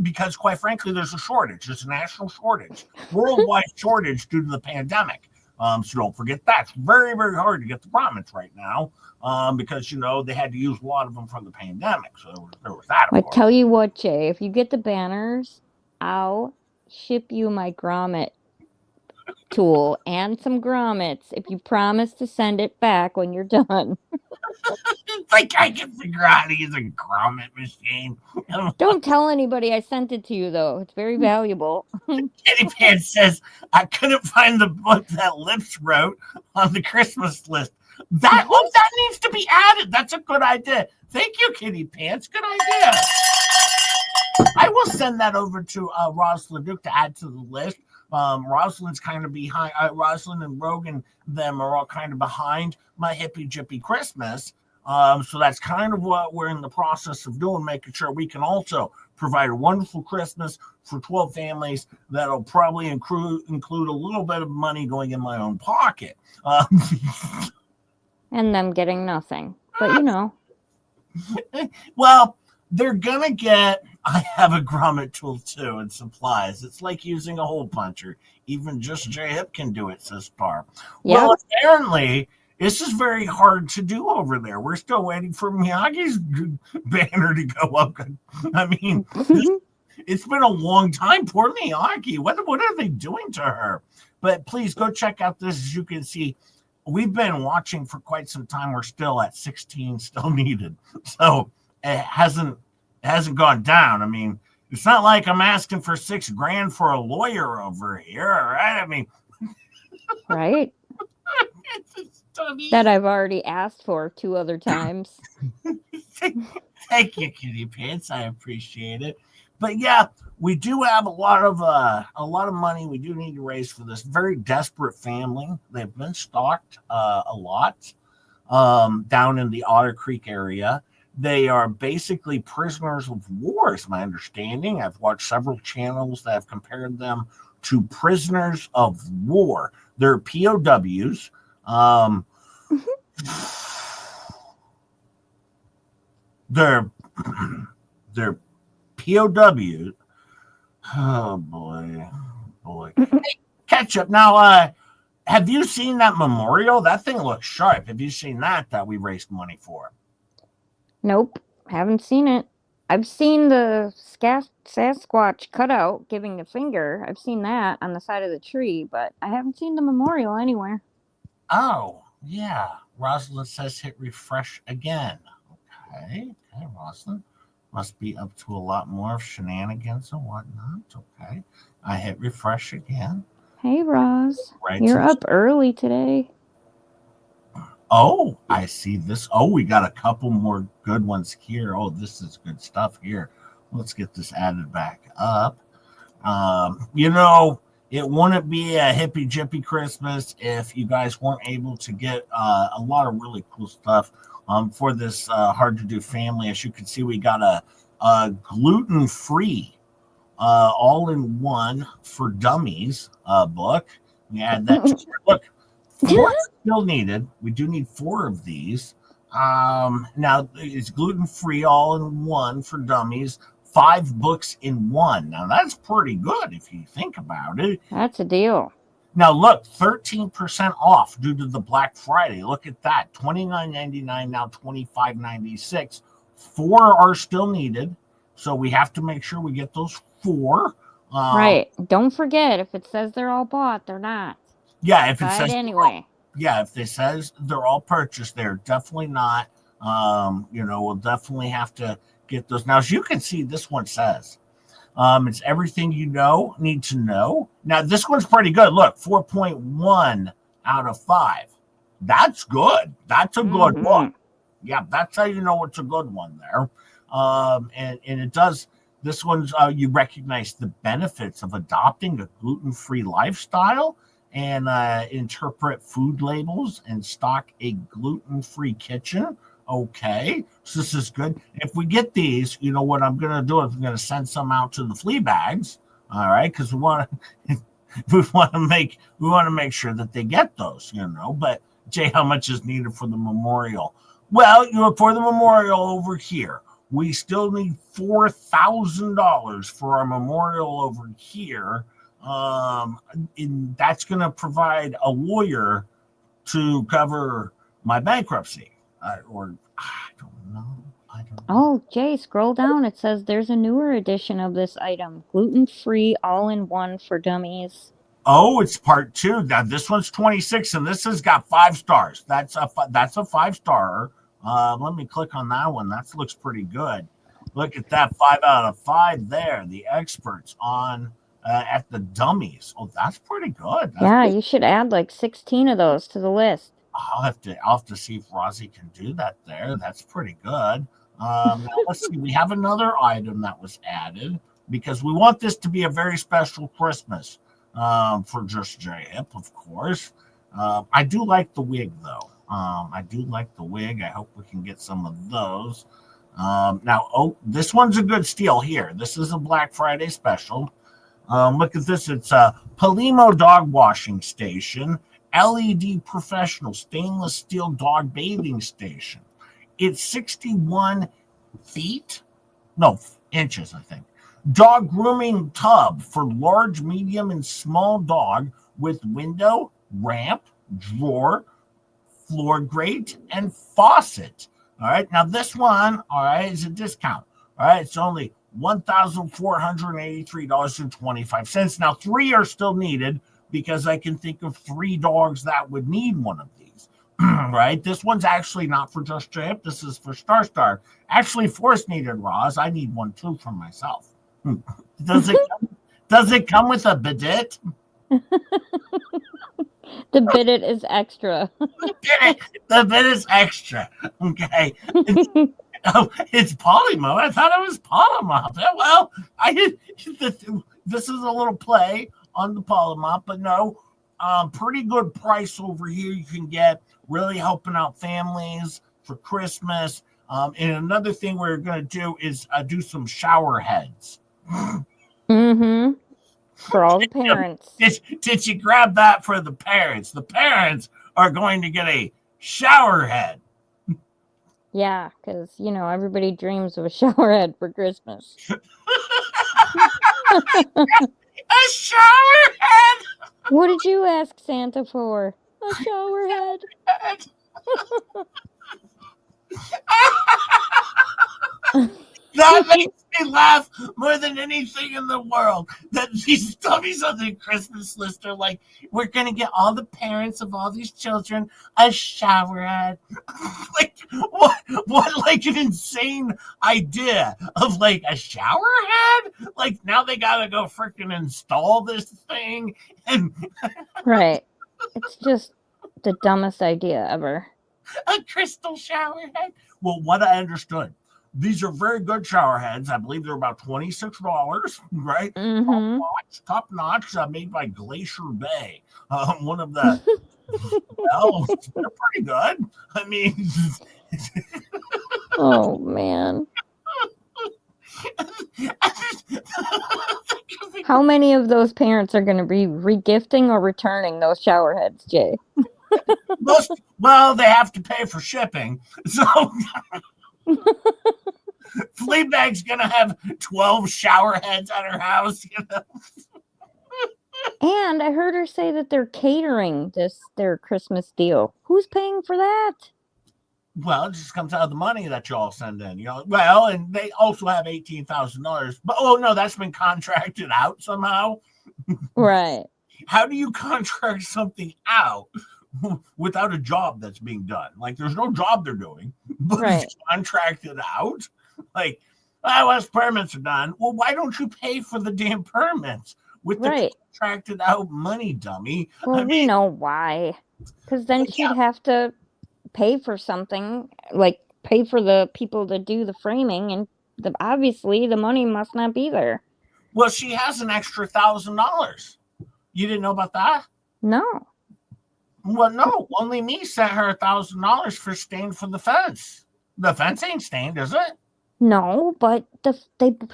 Because quite frankly, there's a shortage. There's a national shortage, worldwide shortage due to the pandemic. So don't forget that. It's very, very hard to get the grommets right now because, they had to use a lot of them from the pandemic. So there was that. I tell you what, Jay, if you get the banners, I'll ship you my grommet tool and some grommets if you promise to send it back when you're done. It's like I can figure out how to use a grommet machine. Don't tell anybody I sent it to you, though. It's very valuable. Kitty Pants says, I couldn't find the book that Lips wrote on the Christmas list. That needs to be added. That's a good idea. Thank you, Kitty Pants. Good idea. I will send that over to Rosalind Duke to add to the list. Rosalind's kind of behind. Rosalind and Rogan, them are all kind of behind my hippy jippy Christmas. So that's kind of what we're in the process of doing, making sure we can also provide a wonderful Christmas for 12 families that'll probably include a little bit of money going in my own pocket. And them getting nothing. But, Well, they're going to get, I have a grommet tool too and supplies. It's like using a hole puncher. Even just J-Hip can do it, says Barb. Yep. Well, apparently, this is very hard to do over there. We're still waiting for Miyagi's banner to go up. I mean, It's been a long time. Poor Miyagi. What are they doing to her? But please go check out this. As you can see, we've been watching for quite some time. We're still at 16 still needed. So it hasn't gone down. I mean, it's not like I'm asking for $6,000 for a lawyer over here. All right. I mean, right. That I've already asked for 2 other times. Thank you, Kitty Pants. I appreciate it. But yeah, we do have a lot of money we do need to raise for this very desperate family. They've been stalked a lot down in the Otter Creek area. They are basically prisoners of war, is my understanding. I've watched several channels that have compared them to prisoners of war. They're POWs. They're POWs. Oh boy. Ketchup. Now, have you seen that memorial? That thing looks sharp. Have you seen that we raised money for? Nope, haven't seen it. I've seen the Sasquatch cutout giving a finger. I've seen that on the side of the tree, but I haven't seen the memorial anywhere. Oh, yeah. Rosalind says hit refresh again. Okay, Rosalind must be up to a lot more of shenanigans and whatnot. Okay, I hit refresh again. Hey, Roz. Right, you're up early today. Oh, I see this. Oh, we got a couple more good ones here. Oh, this is good stuff here. Let's get this added back up. It wouldn't be a hippy jippy Christmas if you guys weren't able to get a lot of really cool stuff for this hard to do family. As you can see, we got a gluten-free all-in-one for dummies book. We add that. Look, 4 still needed. We do need 4 of these. Now it's gluten-free all-in-one for dummies. 5 books in one. Now that's pretty good if you think about it. That's a deal. Now look, 13% off due to the Black Friday. Look at that. $29.99 now $25.96. 4 are still needed, so we have to make sure we get those 4. Right. Don't forget, if it says they're all bought, they're not. Yeah, if it says anyway. If it says they're all purchased, they're definitely not. We'll definitely have to get those. Now, as you can see, this one says it's everything you need to know. Now, this one's pretty good. Look, 4.1 out of 5. That's good. That's a good one. Yeah, that's how you know it's a good one there. And it does. This one's you recognize the benefits of adopting a gluten-free lifestyle and interpret food labels and stock a gluten-free kitchen. Okay, so this is good. If we get these, what I'm going to do is I'm going to send some out to the flea bags. All right, because we want to make sure that they get those. But Jay, how much is needed for the memorial? Well, for the memorial over here, we still need $4,000 for our memorial over here. And that's going to provide a lawyer to cover my bankruptcy. I don't know. Oh, Jay, scroll down. It says there's a newer edition of this item. Gluten-free all-in-one for dummies. Oh, it's part 2. Now, this one's 26, and this has got 5 stars. That's a 5-star. Let me click on that one. That looks pretty good. Look at that, 5 out of 5 there. The experts on at the dummies. Oh, that's pretty good. You should add like 16 of those to the list. I'll have to see if Rosie can do that there. That's pretty good. Now let's see. We have another item that was added because we want this to be a very special Christmas for Just J Hip, of course. I do like the wig, though. I do like the wig. I hope we can get some of those. Now, this one's a good steal here. This is a Black Friday special. Look at this. It's a Palimo dog washing station, LED professional stainless steel dog bathing station. It's 61 inches, I think. Dog grooming tub for large, medium, and small dog with window, ramp, drawer, floor grate, and faucet. All right. Now this one, all right, is a discount. All right. It's only $1,483.25. Now, 3 are still needed because I can think of 3 dogs that would need one of these. Right? This one's actually not for just Chip. This is for Star. Actually, Forrest needed Roz. I need one too for myself. Does it come with a bidet? The bidet is extra. The bit is extra. Okay. It's Polymop. I thought it was Polymop. Well, this is a little play on the Polymop, but no, pretty good price over here. You can get really helping out families for Christmas. And another thing we're going to do is do some shower heads. Mm-hmm. For all the parents. Did you grab that for the parents? The parents are going to get a shower head. Yeah, because, everybody dreams of a shower head for Christmas. A shower head? What did you ask Santa for? A shower head? That makes me laugh more than anything in the world. That these dummies on the Christmas list are like, we're going to get all the parents of all these children a shower head. Like, what like an insane idea of like a shower head? Like, now they got to go freaking install this thing. And Right. It's just the dumbest idea ever. A crystal shower head. Well, what I understood, these are very good shower heads. I believe they're about $26, right? Mm-hmm. Top notch, made by Glacier Bay. One of the, well, they're pretty good. I mean, Oh, man. How many of those parents are going to be regifting or returning those shower heads, Jay? Well, they have to pay for shipping. So Fleabag's going to have 12 shower heads at her house, And I heard her say that they're catering their Christmas deal. Who's paying for that? Well, it just comes out of the money that y'all send in, Well, and they also have $18,000. But, oh, no, that's been contracted out somehow. Right. How do you contract something out without a job that's being done? Like, there's no job they're doing, but Right. it's contracted out. Like, once permits are done, well, why don't you pay for the damn permits with the Right. contracted out money, dummy? Well, we know why. Because then she'd have to pay for something, like pay for the people to do the framing, and obviously the money must not be there. Well, she has an extra $1,000. You didn't know about that? No. Well, no. Only me sent her $1,000 for stain for the fence. The fence ain't stained, is it? No, but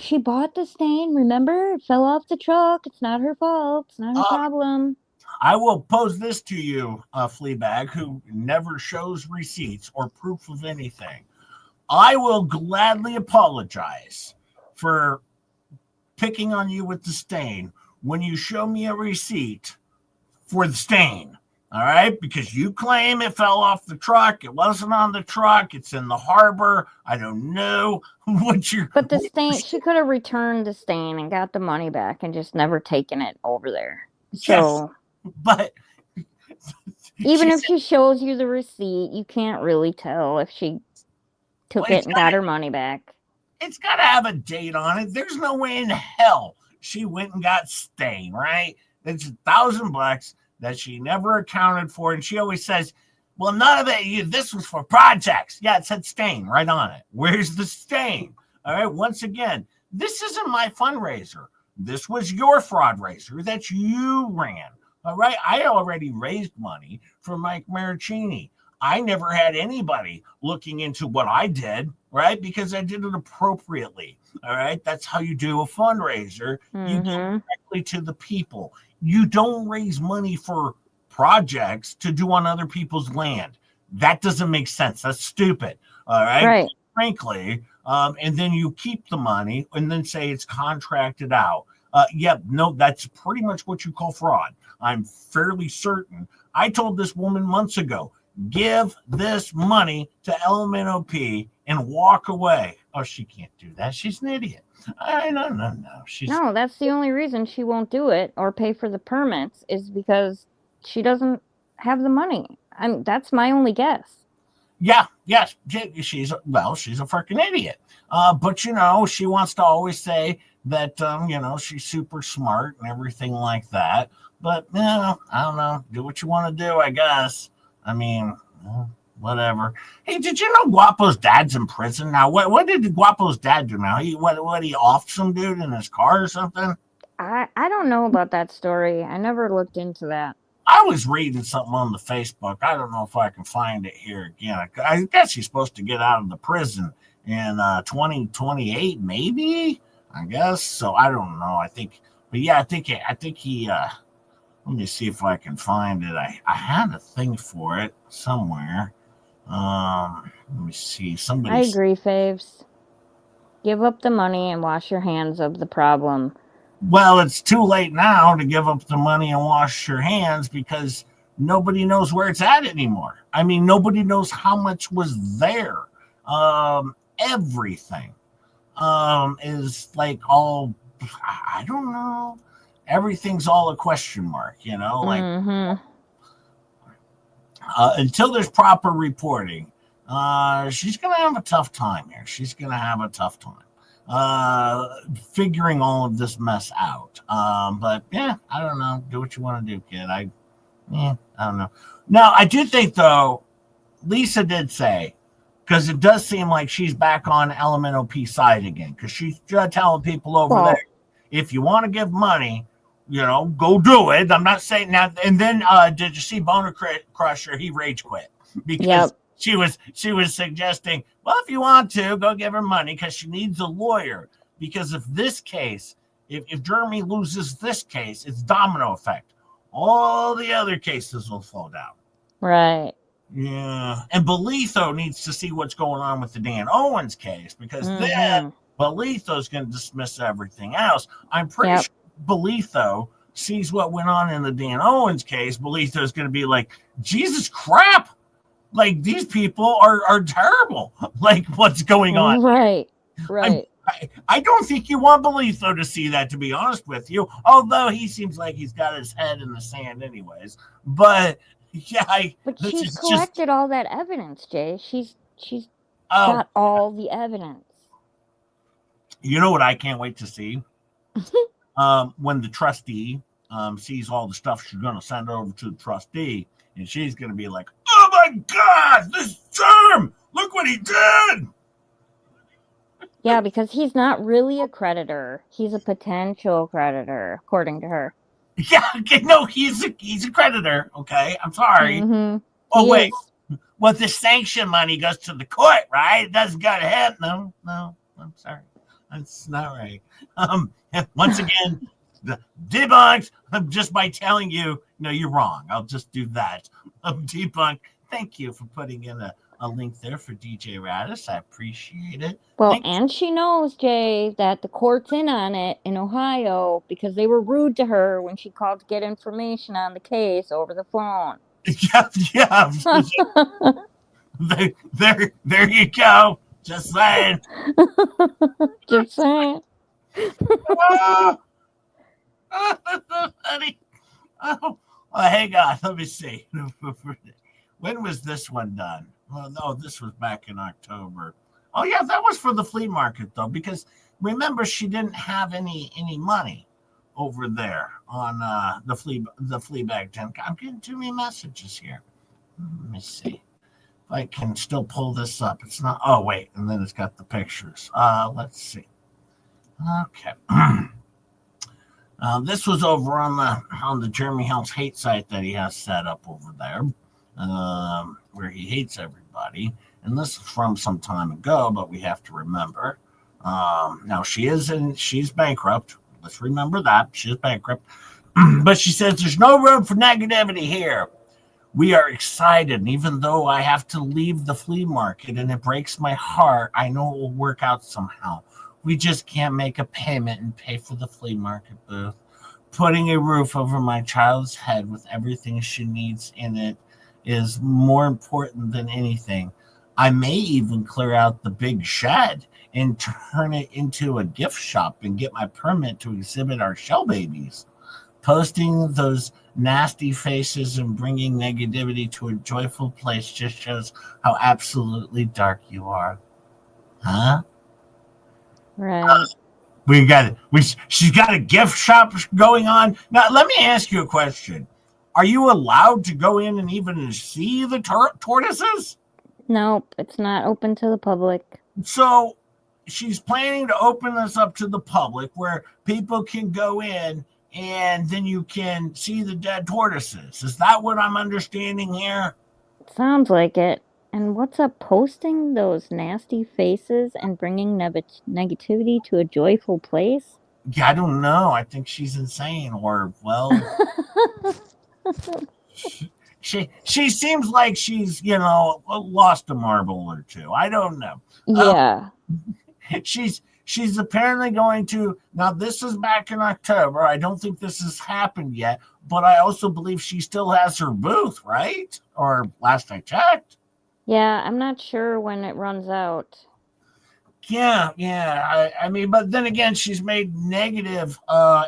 she bought the stain, remember? It fell off the truck. It's not her fault. It's not her problem. I will pose this to you, Fleabag, who never shows receipts or proof of anything. I will gladly apologize for picking on you with the stain when you show me a receipt for the stain. All right, because you claim it fell off the truck. It wasn't on the truck. It's in the harbor. I don't know what you're. But the stain, she could have returned the stain and got the money back and just never taken it over there. So, yes, but even if she shows you the receipt, you can't really tell if she took it and got her money back. It's got to have a date on it. There's no way in hell she went and got stain, right? It's $1,000 that she never accounted for. And she always says, well, none of it, this was for projects. Yeah, it said stain right on it. Where's the stain? All right, once again, this isn't my fundraiser. This was your fraud raiser that you ran. All right, I already raised money for Mike Maricini. I never had anybody looking into what I did, right? Because I did it appropriately. All right, that's how you do a fundraiser. You give directly to the people. You don't raise money for projects to do on other people's land. That doesn't make sense. That's stupid. All right. Right. Frankly, and then you keep the money and then say it's contracted out. No, that's pretty much what you call fraud. I'm fairly certain. I told this woman months ago, give this money to LMNOP and walk away. Oh, she can't do that. She's an idiot. No. She's No, that's the only reason she won't do it or pay for the permits is because she doesn't have the money. That's my only guess. yes. She's a freaking idiot. But she wants to always say that she's super smart and everything like that. But I don't know. Do what you want to do, I guess. I mean, whatever. Hey, did you know Guapo's dad's in prison now? What did Guapo's dad do now? He offed some dude in his car or something? I don't know about that story. I never looked into that. I was reading something on the Facebook. I don't know if I can find it here again. I guess he's supposed to get out of the prison in 2028, maybe. I guess so. I don't know. I think he. Let me see if I can find it. I had a thing for it somewhere. Let me see. I agree, Faves. Give up the money and wash your hands of the problem. Well, it's too late now to give up the money and wash your hands because nobody knows where it's at anymore. I mean, nobody knows how much was there. Everything is like all, I don't know. Everything's all a question mark, like until there's proper reporting. She's going to have a tough time here. She's going to have a tough time figuring all of this mess out. But yeah, I don't know. Do what you want to do, kid. I don't know. Now, I do think, though, Lisa did say, because it does seem like she's back on LMNOP side again, because she's telling people over there, if you want to give money, go do it. I'm not saying now. And then did you see Boner Crusher? He rage quit because she was suggesting, well, if you want to, go give her money because she needs a lawyer. Because if this case, if Jeremy loses this case, it's domino effect. All the other cases will fall down. Right. Yeah. And Belitho needs to see what's going on with the Dan Owens case because then Belitho's going to dismiss everything else. I'm pretty sure Belitho sees what went on in the Dan Owens case. Belitho's going to be like, Jesus crap. Like, these people are terrible. Like, what's going on? Right. I don't think you want Belitho to see that, to be honest with you. Although he seems like he's got his head in the sand anyways. But, yeah. But she's collected all that evidence, Jay. She's got all the evidence. You know what I can't wait to see? When the trustee sees all the stuff she's going to send over to the trustee, and she's going to be like, oh my God, this term, look what he did. Yeah, because he's not really a creditor. He's a potential creditor, according to her. Yeah, okay, no, he's a creditor, okay? I'm sorry. Mm-hmm. Oh, wait. Well, the sanction money goes to the court, right? It doesn't go to him. No, I'm sorry. That's not right. Once again, debunked just by telling you, no, you're wrong. I'll just do that. Debunked. Thank you for putting in a link there for DJ Radis. I appreciate it. Well, and she knows, Jay, that the court's in on it in Ohio because they were rude to her when she called to get information on the case over the phone. Yeah. There you go. Just saying. Just saying. Funny. Oh, hang on. Let me see. When was this one done? Well, no, this was back in October. Oh, yeah, that was for the flea market, though, because remember, she didn't have any money over there on the flea bag tent. I'm getting too many messages here. Let me see if I can still pull this up. It's not. Oh, wait, and then it's got the pictures. Let's see. Okay. This was over on the Jeremy Helms hate site that he has set up over there, where he hates everybody. And this is from some time ago, but we have to remember. Now she's bankrupt. Let's remember that she's bankrupt. But she says there's no room for negativity here. We are excited, and even though I have to leave the flea market and it breaks my heart, I know it will work out somehow. We just can't make a payment and pay for the flea market booth. Putting a roof over my child's head with everything she needs in it is more important than anything. I may even clear out the big shed and turn it into a gift shop and get my permit to exhibit our shell babies. Posting those nasty faces and bringing negativity to a joyful place just shows how absolutely dark you are. Huh? Right. She's got a gift shop going on. Now, let me ask you a question. Are you allowed to go in and even see the tortoises? Nope, it's not open to the public. So she's planning to open this up to the public where people can go in and then you can see the dead tortoises. Is that what I'm understanding here? Sounds like it. And what's up posting those nasty faces and bringing negativity to a joyful place? Yeah, I don't know. I think she's insane, or well, she seems like she's lost a marble or two. I don't know. Yeah. She's apparently going to, now this is back in October. I don't think this has happened yet, but I also believe she still has her booth, right? Or last I checked. Yeah, I'm not sure when it runs out. Yeah. I mean, but then again, she's made negative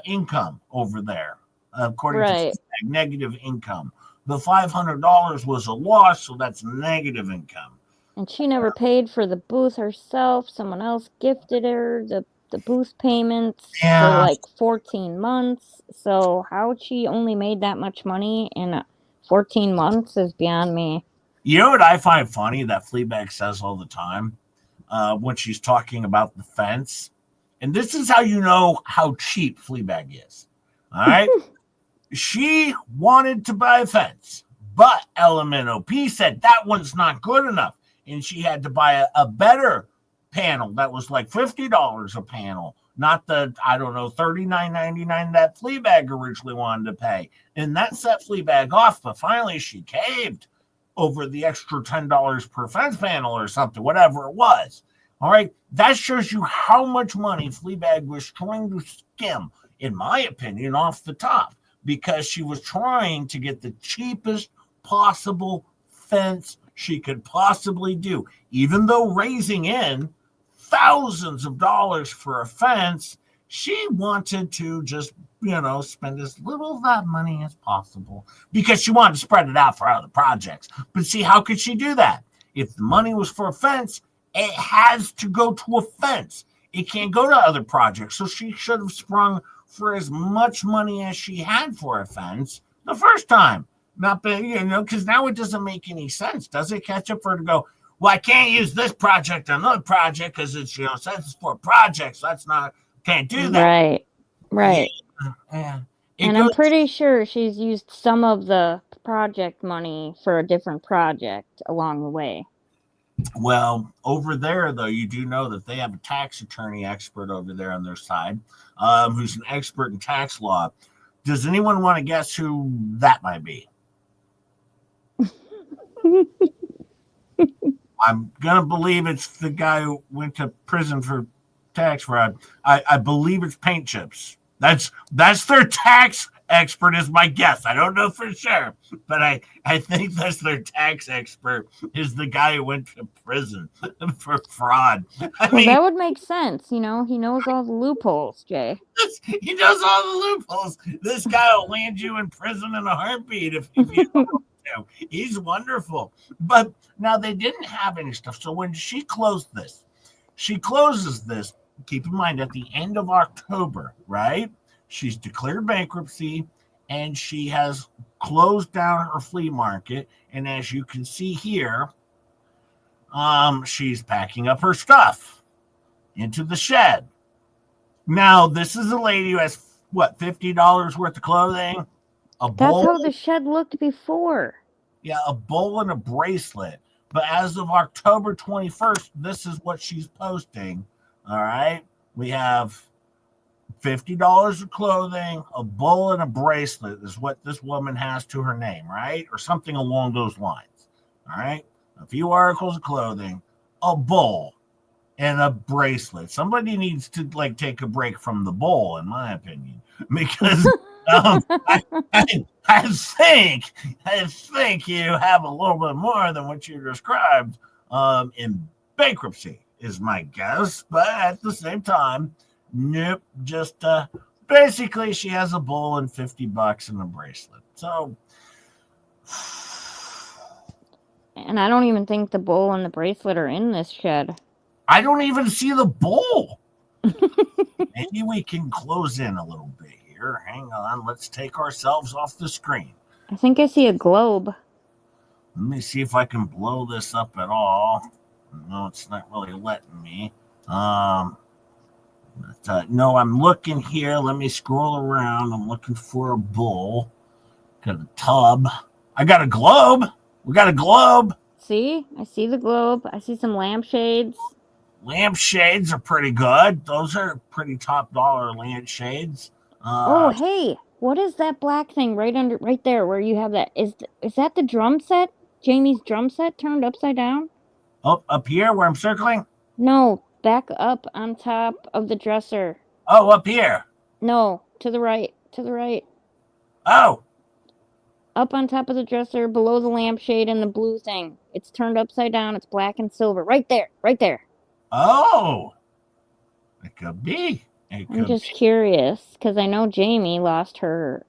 income over there, according to Right. negative income. The $500 was a loss, so that's negative income. And she never paid for the booth herself. Someone else gifted her the booth payments for Yeah. like 14 months. So how she only made that much money in 14 months is beyond me. You know what I find funny that Fleabag says all the time when she's talking about the fence? And this is how you know how cheap Fleabag is. All right? She wanted to buy a fence, but LMNOP said that one's not good enough. And she had to buy a better panel that was like $50 a panel, not the, I don't know, $39.99 that Fleabag originally wanted to pay. And that set Fleabag off, but finally she caved over the extra $10 per fence panel or something, whatever it was. All right, that shows you how much money Fleabag was trying to skim, in my opinion, off the top, because she was trying to get the cheapest possible fence she could possibly do. Even though raising in thousands of dollars for a fence, she wanted to just, spend as little of that money as possible because she wanted to spread it out for other projects. But see, how could she do that? If the money was for a fence, it has to go to a fence. It can't go to other projects. So she should have sprung for as much money as she had for a fence the first time. Not, because now it doesn't make any sense. Does it catch up for her to go, well, I can't use this project on another project because it's, says it's for projects. So that's not, can't do that. Right. Yeah. And I'm pretty sure she's used some of the project money for a different project along the way. Well, over there, though, you do know that they have a tax attorney expert over there on their side, who's an expert in tax law. Does anyone want to guess who that might be? I'm going to believe it's the guy who went to prison for tax fraud. I believe it's Paint Chips. That's their tax expert is my guess. I don't know for sure, but I think that's their tax expert is the guy who went to prison for fraud. That would make sense. He knows all the loopholes, Jay. He knows all the loopholes. This guy will land you in prison in a heartbeat if you want to. He's wonderful. But now they didn't have any stuff. So when she closes this, keep in mind at the end of October, right? She's declared bankruptcy and she has closed down her flea market. And as you can see here, she's packing up her stuff into the shed. Now, this is a lady who has, $50 worth of clothing? That's how the shed looked before. Yeah, a bowl and a bracelet. But as of October 21st, this is what she's posting. All right. We have $50 of clothing, a bowl, and a bracelet is what this woman has to her name, right? Or something along those lines. All right. A few articles of clothing, a bowl, and a bracelet. Somebody needs to take a break from the bowl, in my opinion, because I think you have a little bit more than what you described in bankruptcy is my guess. But at the same time, nope, just basically she has a bowl and $50 and a bracelet. So, And I don't even think the bowl and the bracelet are in this shed. I don't even see the bowl. Maybe we can close in a little bit here. Hang on. Let's take ourselves off the screen. I think I see a globe. Let me see if I can blow this up at all. No, it's not really letting me. No, I'm looking here. Let me scroll around. I'm looking for a bowl. Got a tub. I got a globe. We got a globe. See? I see the globe. I see some lampshades. Lampshades are pretty good. Those are pretty top dollar lampshades. Oh, hey, what is that black thing right there where you have that? Is that the drum set? Jamie's drum set turned upside down? Oh, up here where I'm circling? No, back up on top of the dresser. Oh, up here. No, to the right. To the right. Oh. Up on top of the dresser, below the lampshade and the blue thing. It's turned upside down. It's black and silver. Right there. Right there. Oh. It could be. I'm just curious because I know Jamie lost her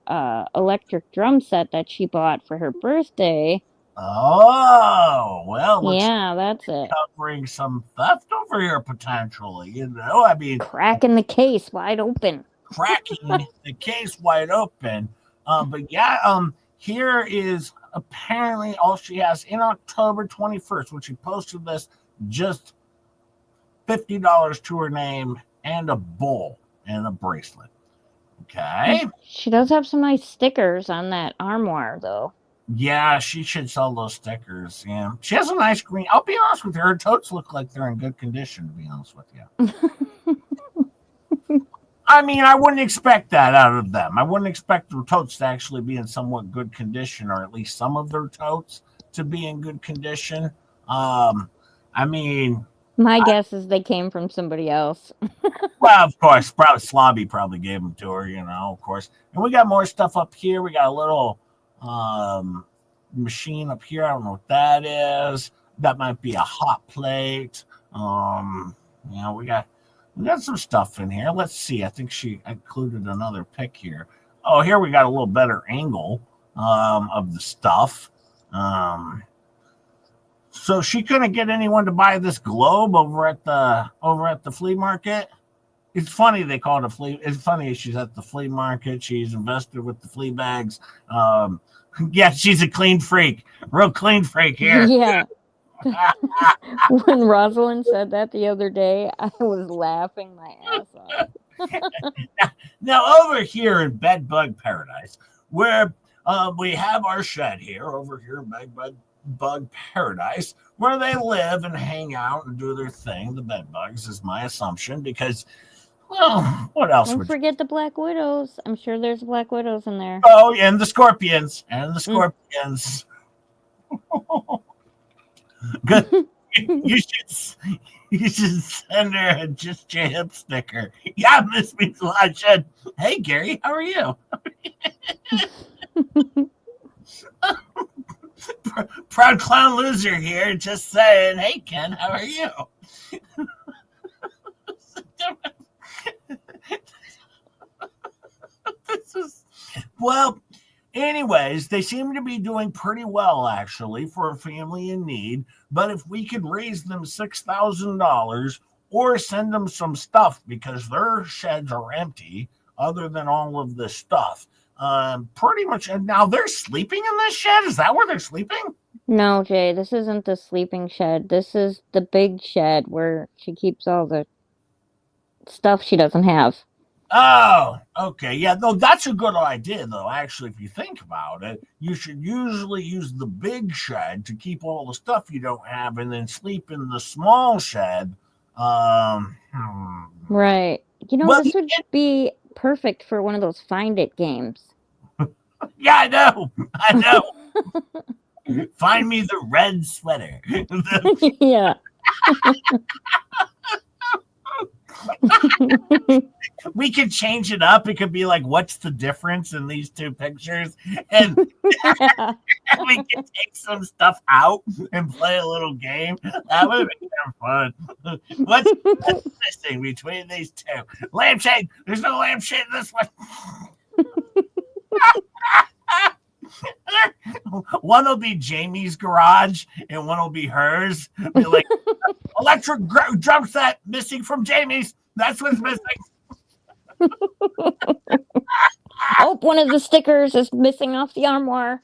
electric drum set that she bought for her birthday. Oh, well, yeah, that's it. Covering some theft over here potentially, you know. I mean, cracking the case wide open. Cracking the case wide open. But yeah, here is apparently all she has in October 21st, when she posted this, just $50 to her name and a bowl and a bracelet. Okay. She does have some nice stickers on that armoire, though. Yeah, she should sell those stickers. Yeah, she has a nice green. I'll be honest with you, her totes look like they're in good condition, to be honest with you. I mean, I wouldn't expect that out of them. I wouldn't expect their totes to actually be in somewhat good condition, or at least some of their totes to be in good condition. I mean, my guess is they came from somebody else. Well, of course, probably Slobby probably gave them to her, you know, of course. And we got more stuff up here. We got a little machine up here. I don't know what that is. That might be a hot plate. You know, we got some stuff in here. Let's see. I think she included another pic here. Oh, here we got a little better angle of the stuff. So she couldn't get anyone to buy this globe over at the flea market. It's funny they call it a flea. It's funny she's at the flea market. She's invested with the flea bags. Yeah, she's a clean freak, real clean freak here. Yeah. When Rosalind said that the other day, I was laughing my ass off. Now over here in Bed Bug Paradise, where we have our shed here, over here in Bed Bug Paradise, where they live and hang out and do their thing. The bed bugs is my assumption, because, well, what else? Don't forget the black widows. I'm sure there's black widows in there. Oh, and the scorpions. Good. You should send her a Just Your Hip sticker. Yeah, Miss Means should. Hey, Gary, how are you? Proud clown loser here, just saying. Hey, Ken, how are you? Well, anyways, they seem to be doing pretty well, actually, for a family in need. But if we could raise them $6,000 or send them some stuff, because their sheds are empty other than all of this stuff, pretty much. And now they're sleeping in this shed. Is that where they're sleeping? No, Jay, this isn't the sleeping shed. This is the big shed where she keeps all the stuff she doesn't have. Oh, okay. Yeah, no, that's a good idea, though. Actually, if you think about it, you should usually use the big shed to keep all the stuff you don't have and then sleep in the small shed. Right. You know, this would be perfect for one of those Find It games. Yeah, I know. Find me the red sweater. Yeah. we could change it up. It could be like, what's the difference in these two pictures? And Yeah. we could take some stuff out and play a little game. That would be kind of fun. What's missing between these two? Lampshade. There's no lampshade in this one. One will be Jamie's garage and one will be hers. Be like, electric drum set missing from Jamie's. That's what's missing. Oh, one of the stickers is missing off the armoire.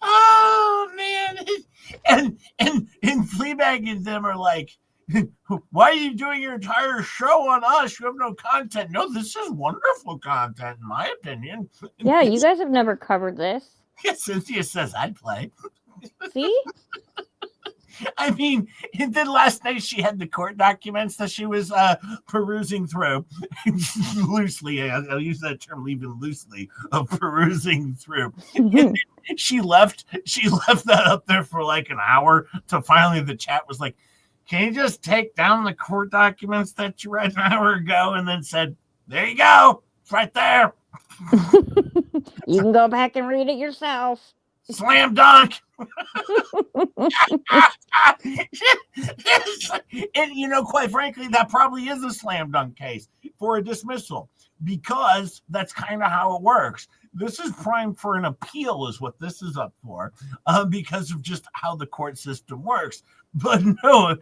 Oh man. And Fleabag and them are like, why are you doing your entire show on us? You have no content. No, this is wonderful content, in my opinion. Yeah, you guys have never covered this. Yeah, Cynthia says I'd play. See? I mean, and then last night she had the court documents that she was perusing through loosely. I'll use that term even loosely of perusing through. And she left that up there for like an hour till finally the chat was like, can you just take down the court documents that you read an hour ago? And then said, there you go. It's right there. You can go back and read it yourself. Slam dunk. And quite frankly, that probably is a slam dunk case for a dismissal, because that's kind of how it works. This is primed for an appeal is what this is up for, because of just how the court system works. But no,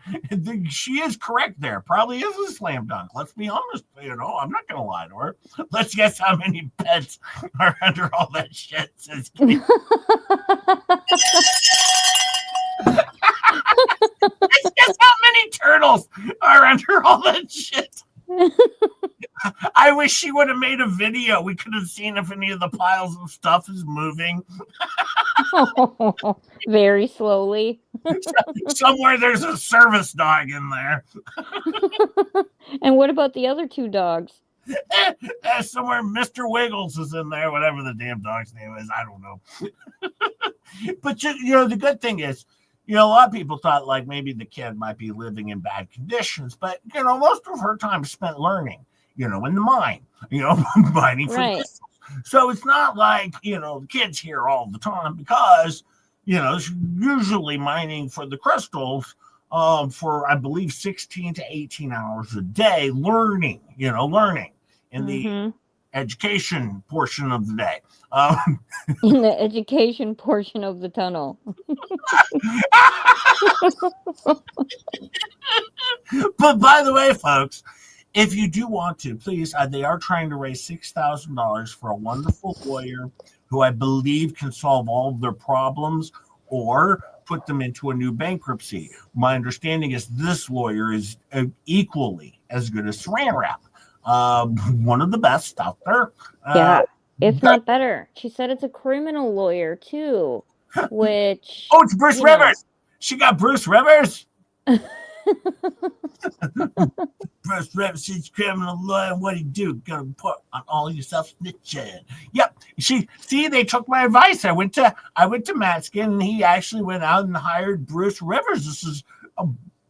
she is correct there. Probably is a slam dunk. Let's be honest. I'm not going to lie to her. Let's guess how many pets are under all that shit. Let's guess how many turtles are under all that shit. I wish she would have made a video. We could have seen if any of the piles of stuff is moving. Very slowly. Somewhere there's a service dog in there. And what about the other two dogs? Somewhere Mr. Wiggles is in there, whatever the damn dog's name is. I don't know. But, the good thing is, a lot of people thought like maybe the kid might be living in bad conditions, but, most of her time spent learning, in the mine, mining for crystals. So it's not like, the kid's here all the time because, she's usually mining for the crystals for, I believe, 16 to 18 hours a day, learning in the education portion of the day. In the education portion of the tunnel. But by the way, folks, if you do want to, please, they are trying to raise $6,000 for a wonderful lawyer who I believe can solve all of their problems or put them into a new bankruptcy. My understanding is this lawyer is equally as good as Saran Wrap. One of the best out there. Yeah, if not better. She said it's a criminal lawyer too, which... Oh, it's Bruce Rivers. She got Bruce Rivers. Bruce Rivers, she's criminal lawyer. What do you do? Gonna put on all yourself snitching. Yep. They took my advice. I went to Matskin, and he actually went out and hired Bruce Rivers. This is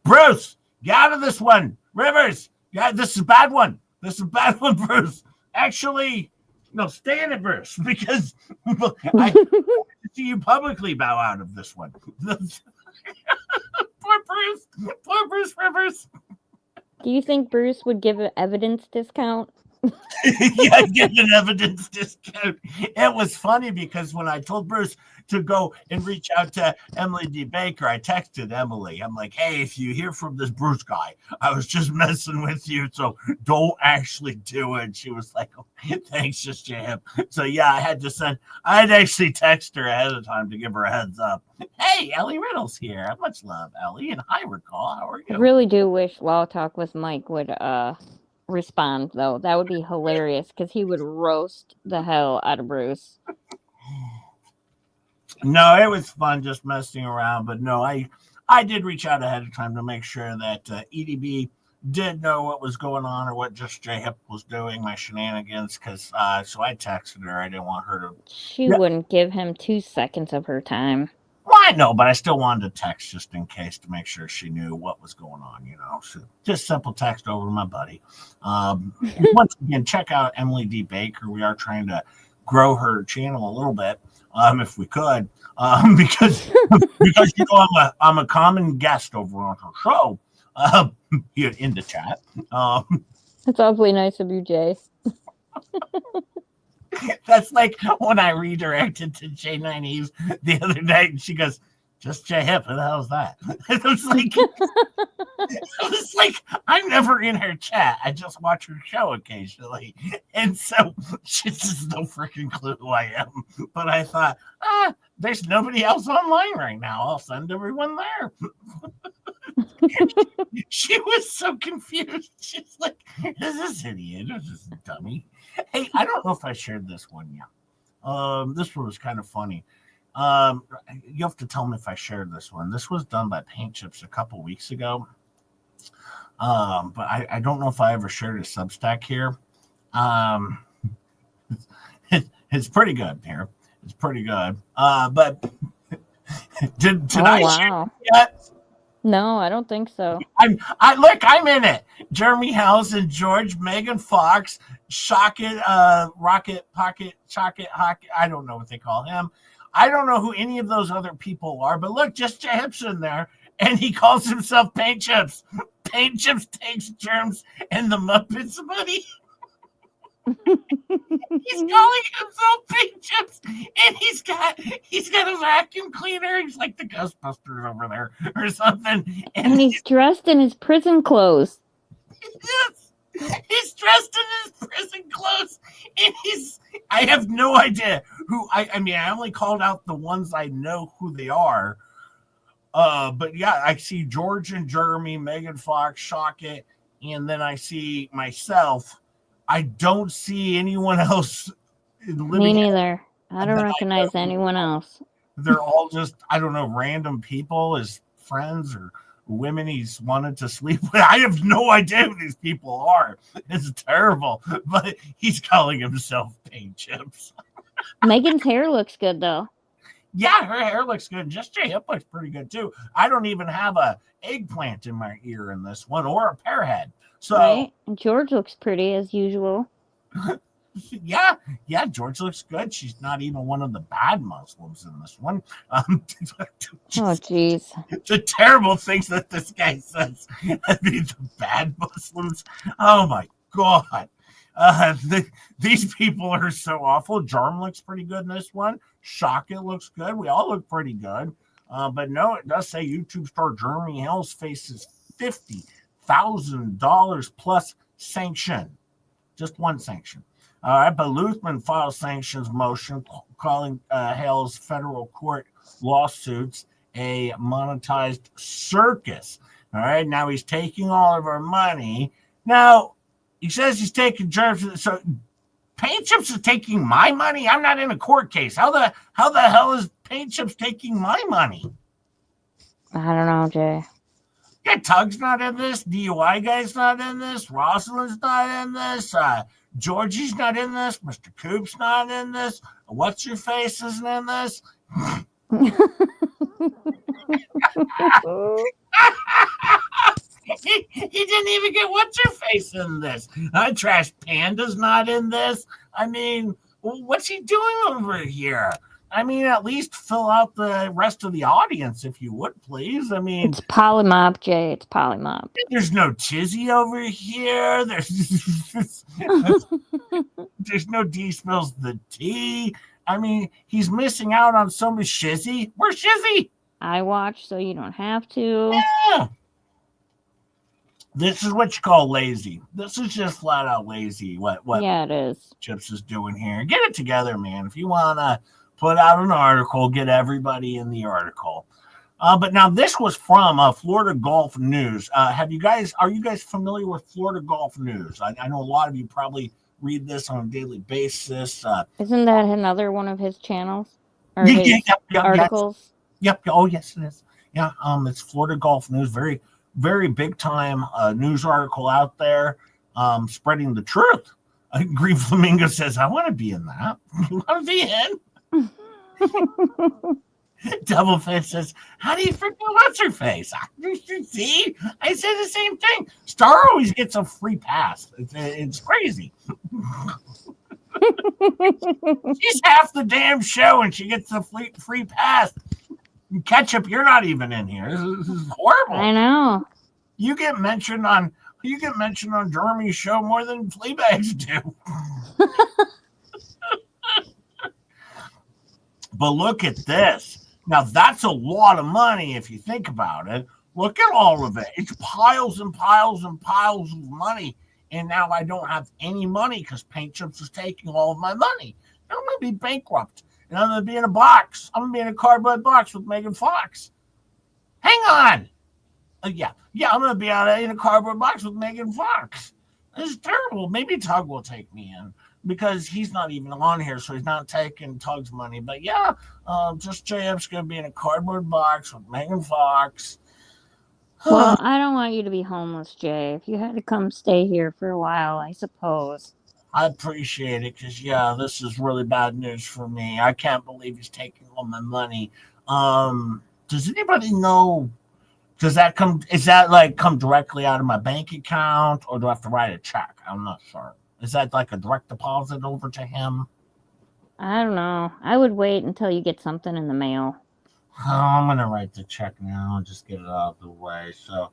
Bruce. Get out of this one, Rivers. Yeah, this is a bad one. This is a bad one, Bruce. Actually, no, stay in it, Bruce, because I see you publicly bow out of this one. Poor Bruce Rivers. Do you think Bruce would give an evidence discount? Yeah, give an evidence discount. It was funny because when I told Bruce to go and reach out to Emily D. Baker, I texted Emily. I'm like, hey, if you hear from this Bruce guy, I was just messing with you, so don't actually do it. She was like, oh, thanks, just to him. So yeah, I'd actually text her ahead of time to give her a heads up. Hey, Ellie Riddle's here. Much love, Ellie, and hi, Recall. How are you? I really do wish Law Talk with Mike would respond, though. That would be hilarious because he would roast the hell out of Bruce. No, it was fun just messing around, but no, I did reach out ahead of time to make sure that EDB did know what was going on or what Just J-Hip was doing, my shenanigans, because so I texted her. I didn't want her to... She wouldn't give him 2 seconds of her time. Why I know, but I still wanted to text just in case to make sure she knew what was going on, So just simple text over to my buddy. Once again, check out Emily D. Baker. We are trying to grow her channel a little bit, if we could, because I'm a common guest over on her show, here in the chat. That's awfully nice of you, Jay. That's like when I redirected to J9 Eve the other night, and she goes, "Just Jay Hip, who the hell is that?" It was like, I'm never in her chat. I just watch her show occasionally, and so she just no freaking clue who I am. But I thought, there's nobody else online right now. I'll send everyone there. She was so confused. She's like, "Is this idiot? Is this dummy?" Hey, I don't know if I shared this one yet. This one was kind of funny. You have to tell me if I shared this one. This was done by Paint Chips a couple weeks ago. But I don't know if I ever shared a Substack here. It's pretty good here. It's pretty good. But did I share it yet? No, I don't think so. I'm in it. Jeremy Hells and George, Megan Fox, Shocket, Rocket, Pocket, Chocket, Hockey. I don't know what they call him. I don't know who any of those other people are, but look, just Jay Hip's in there, and he calls himself Paint Chips. Paint Chips takes germs and the Muppets, buddy. He's calling himself Paint Chips, and he's got a vacuum cleaner. He's like the Ghostbusters over there or something. And he's dressed in his prison clothes. Yes, he's dressed in his prison clothes, and I have no idea who. I mean, I only called out the ones I know who they are. But yeah, I see George and Jeremy, Megan Fox, Shocket, and then I see myself. I don't see anyone else. Me neither. I don't recognize anyone else. They're all just, I don't know, random people, his friends or women he's wanted to sleep with. I have no idea who these people are. It's terrible. But he's calling himself Paint Chips. Megan's hair looks good, though. Yeah, her hair looks good. Just Jay Hip looks pretty good, too. I don't even have a eggplant in my ear in this one or a pear head. So, right? And George looks pretty as usual. Yeah, George looks good. She's not even one of the bad Muslims in this one. Oh, jeez. The terrible things that this guy says. I mean, the bad Muslims. Oh, my God. These people are so awful. Jarm looks pretty good in this one. Shocket looks good. We all look pretty good. But no, it does say YouTube star Jeremy Hells faces $50,000 plus sanction. Just one sanction. All right, but Luthman files sanctions motion calling Hale's federal court lawsuits a monetized circus. All right, now he's taking all of our money. Now, he says he's taking germs. So Paint Chips is taking my money? I'm not in a court case. How the hell is Paint Chips taking my money? I don't know, Jay. Yeah, Tug's not in this. DUI guy's not in this. Rosalind's not in this. Georgie's not in this. Mr. Coop's not in this. What's your face isn't in this. He didn't even get what's your face in this. Trash Panda's not in this. I mean, what's he doing over here? I mean, at least fill out the rest of the audience, if you would, please. I mean, it's Polymob, Jay. It's Polymob. There's no Chizzy over here. There's no D spills the T. I mean, he's missing out on so much Shizzy. Where's Shizzy? I watch, so you don't have to. Yeah. This is what you call lazy. This is just flat out lazy. What? Yeah, it is. Chips is doing here. Get it together, man. If you wanna put out an article, get everybody in the article. But now this was from Florida Golf News. Are you guys familiar with Florida Golf News? I know a lot of you probably read this on a daily basis. Isn't that another one of his channels or his articles? Yep. Oh, yes, it is. Yeah. It's Florida Golf News. Very, very big time news article out there, spreading the truth. Green Flamingo says, "I want to be in that. You want to be in?" Double Face says, how do you forget what's her face? See, I say the same thing. Star always gets a free pass. It's crazy. She's half the damn show and she gets a free pass. Ketchup, you're not even in here. This is horrible. I know. You get mentioned on Jeremy's show more than Fleabags do. But look at this. Now that's a lot of money if you think about it. Look at all of it. It's piles and piles and piles of money. And now I don't have any money because Paint Chips is taking all of my money. I'm going to be bankrupt. And I'm going to be in a box. I'm going to be in a cardboard box with Megan Fox. Hang on. Yeah, I'm going to be in a cardboard box with Megan Fox. This is terrible. Maybe Tug will take me in because he's not even on here, so he's not taking Tug's money. But yeah, just JF's going to be in a cardboard box with Megan Fox. Well, I don't want you to be homeless, Jay. If you had to come stay here for a while, I suppose. I appreciate it because, yeah, this is really bad news for me. I can't believe he's taking all my money. Does anybody know? Is that come directly out of my bank account, or do I have to write a check? I'm not sure. Is that like a direct deposit over to him? I don't know. I would wait until you get something in the mail. Oh, I'm going to write the check now and just get it out of the way. So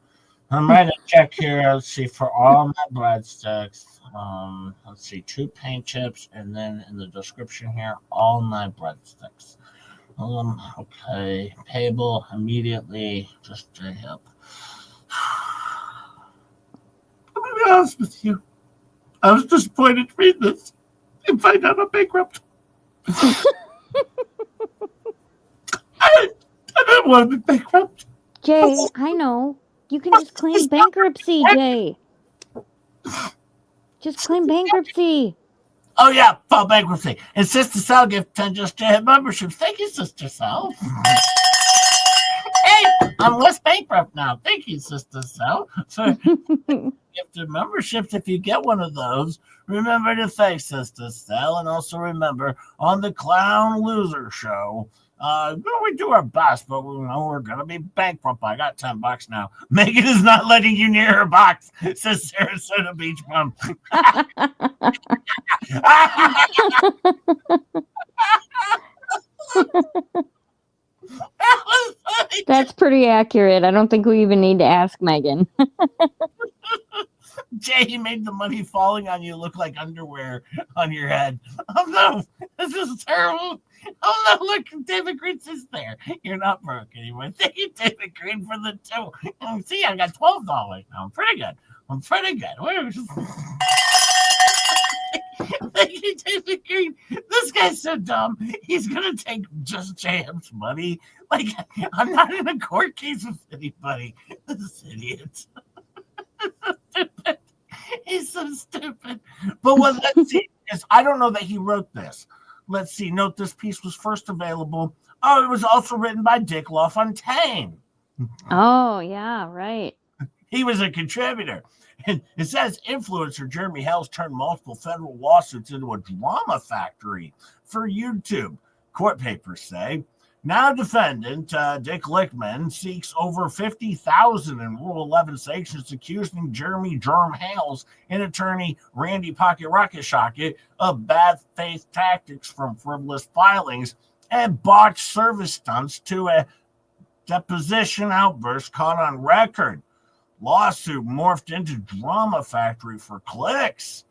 I'm writing a check here. Let's see, for all my breadsticks. Let's see, 2 Paint Chips, and then in the description here, all my breadsticks. Okay, payable immediately. Just JHIP. I'm going to be honest with you. I was disappointed to read this and find out I'm bankrupt. I didn't want to be bankrupt. Jay, I know. You can just claim bankruptcy, Jay. Just claim bankruptcy. Oh, yeah, file bankruptcy. And Sister Sal gift 10 just JHIP memberships. Thank you, Sister Sal. Hey, I'm less bankrupt now. Thank you, Sister Sal, for gifted memberships. If you get one of those, remember to thank Sister Sal, and also remember on the Clown Loser Show. We do our best, but we know we're gonna be bankrupt. I got $10 now. Megan is not letting you near her box, says Sarasota Beach Bum. That's pretty accurate. I don't think we even need to ask Megan. Jay, he made the money falling on you look like underwear on your head. Oh no, this is terrible. Oh no, look, David Green is there. You're not broke anymore. Thank you, David Green, for the 2. See, I got $12 now. I'm pretty good. Thank you, David Green. This guy's so dumb. He's gonna take just JM's money. Like, I'm not in a court case with anybody. This idiot. He's so stupid. But what let's see is I don't know that he wrote this. Let's see. Note this piece was first available. Oh, it was also written by Dick LaFontaine. Oh, yeah, right. He was a contributor. And it says influencer Jeremy Hells turned multiple federal lawsuits into a drama factory for YouTube. Court papers say. Now defendant Dick Lickman seeks over $50,000 in Rule 11 sanctions, accusing Jeremy Germ Hales and attorney Randy Pocket Rocket Shocket of bad faith tactics from frivolous filings and botched service stunts to a deposition outburst caught on record. Lawsuit morphed into drama factory for clicks.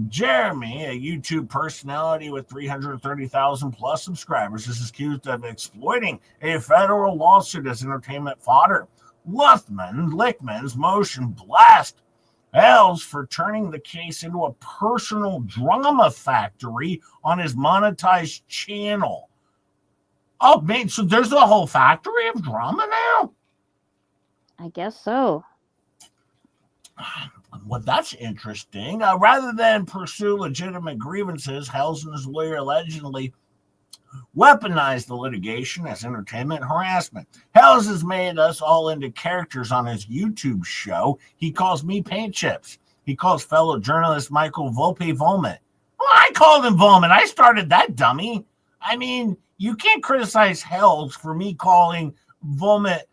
Jeremy, a YouTube personality with 330,000 plus subscribers, is accused of exploiting a federal lawsuit as entertainment fodder. Lickman's motion blast Hales for turning the case into a personal drama factory on his monetized channel. Oh, man, so there's a whole factory of drama now? I guess so. Well, that's interesting. Rather than pursue legitimate grievances, Hales and his lawyer allegedly weaponized the litigation as entertainment harassment. Hales has made us all into characters on his YouTube show. He calls me Paint Chips. He calls fellow journalist Michael Volpe Vomit. Well, I called him Vomit. I started that dummy. I mean, you can't criticize Hells for me calling vomit,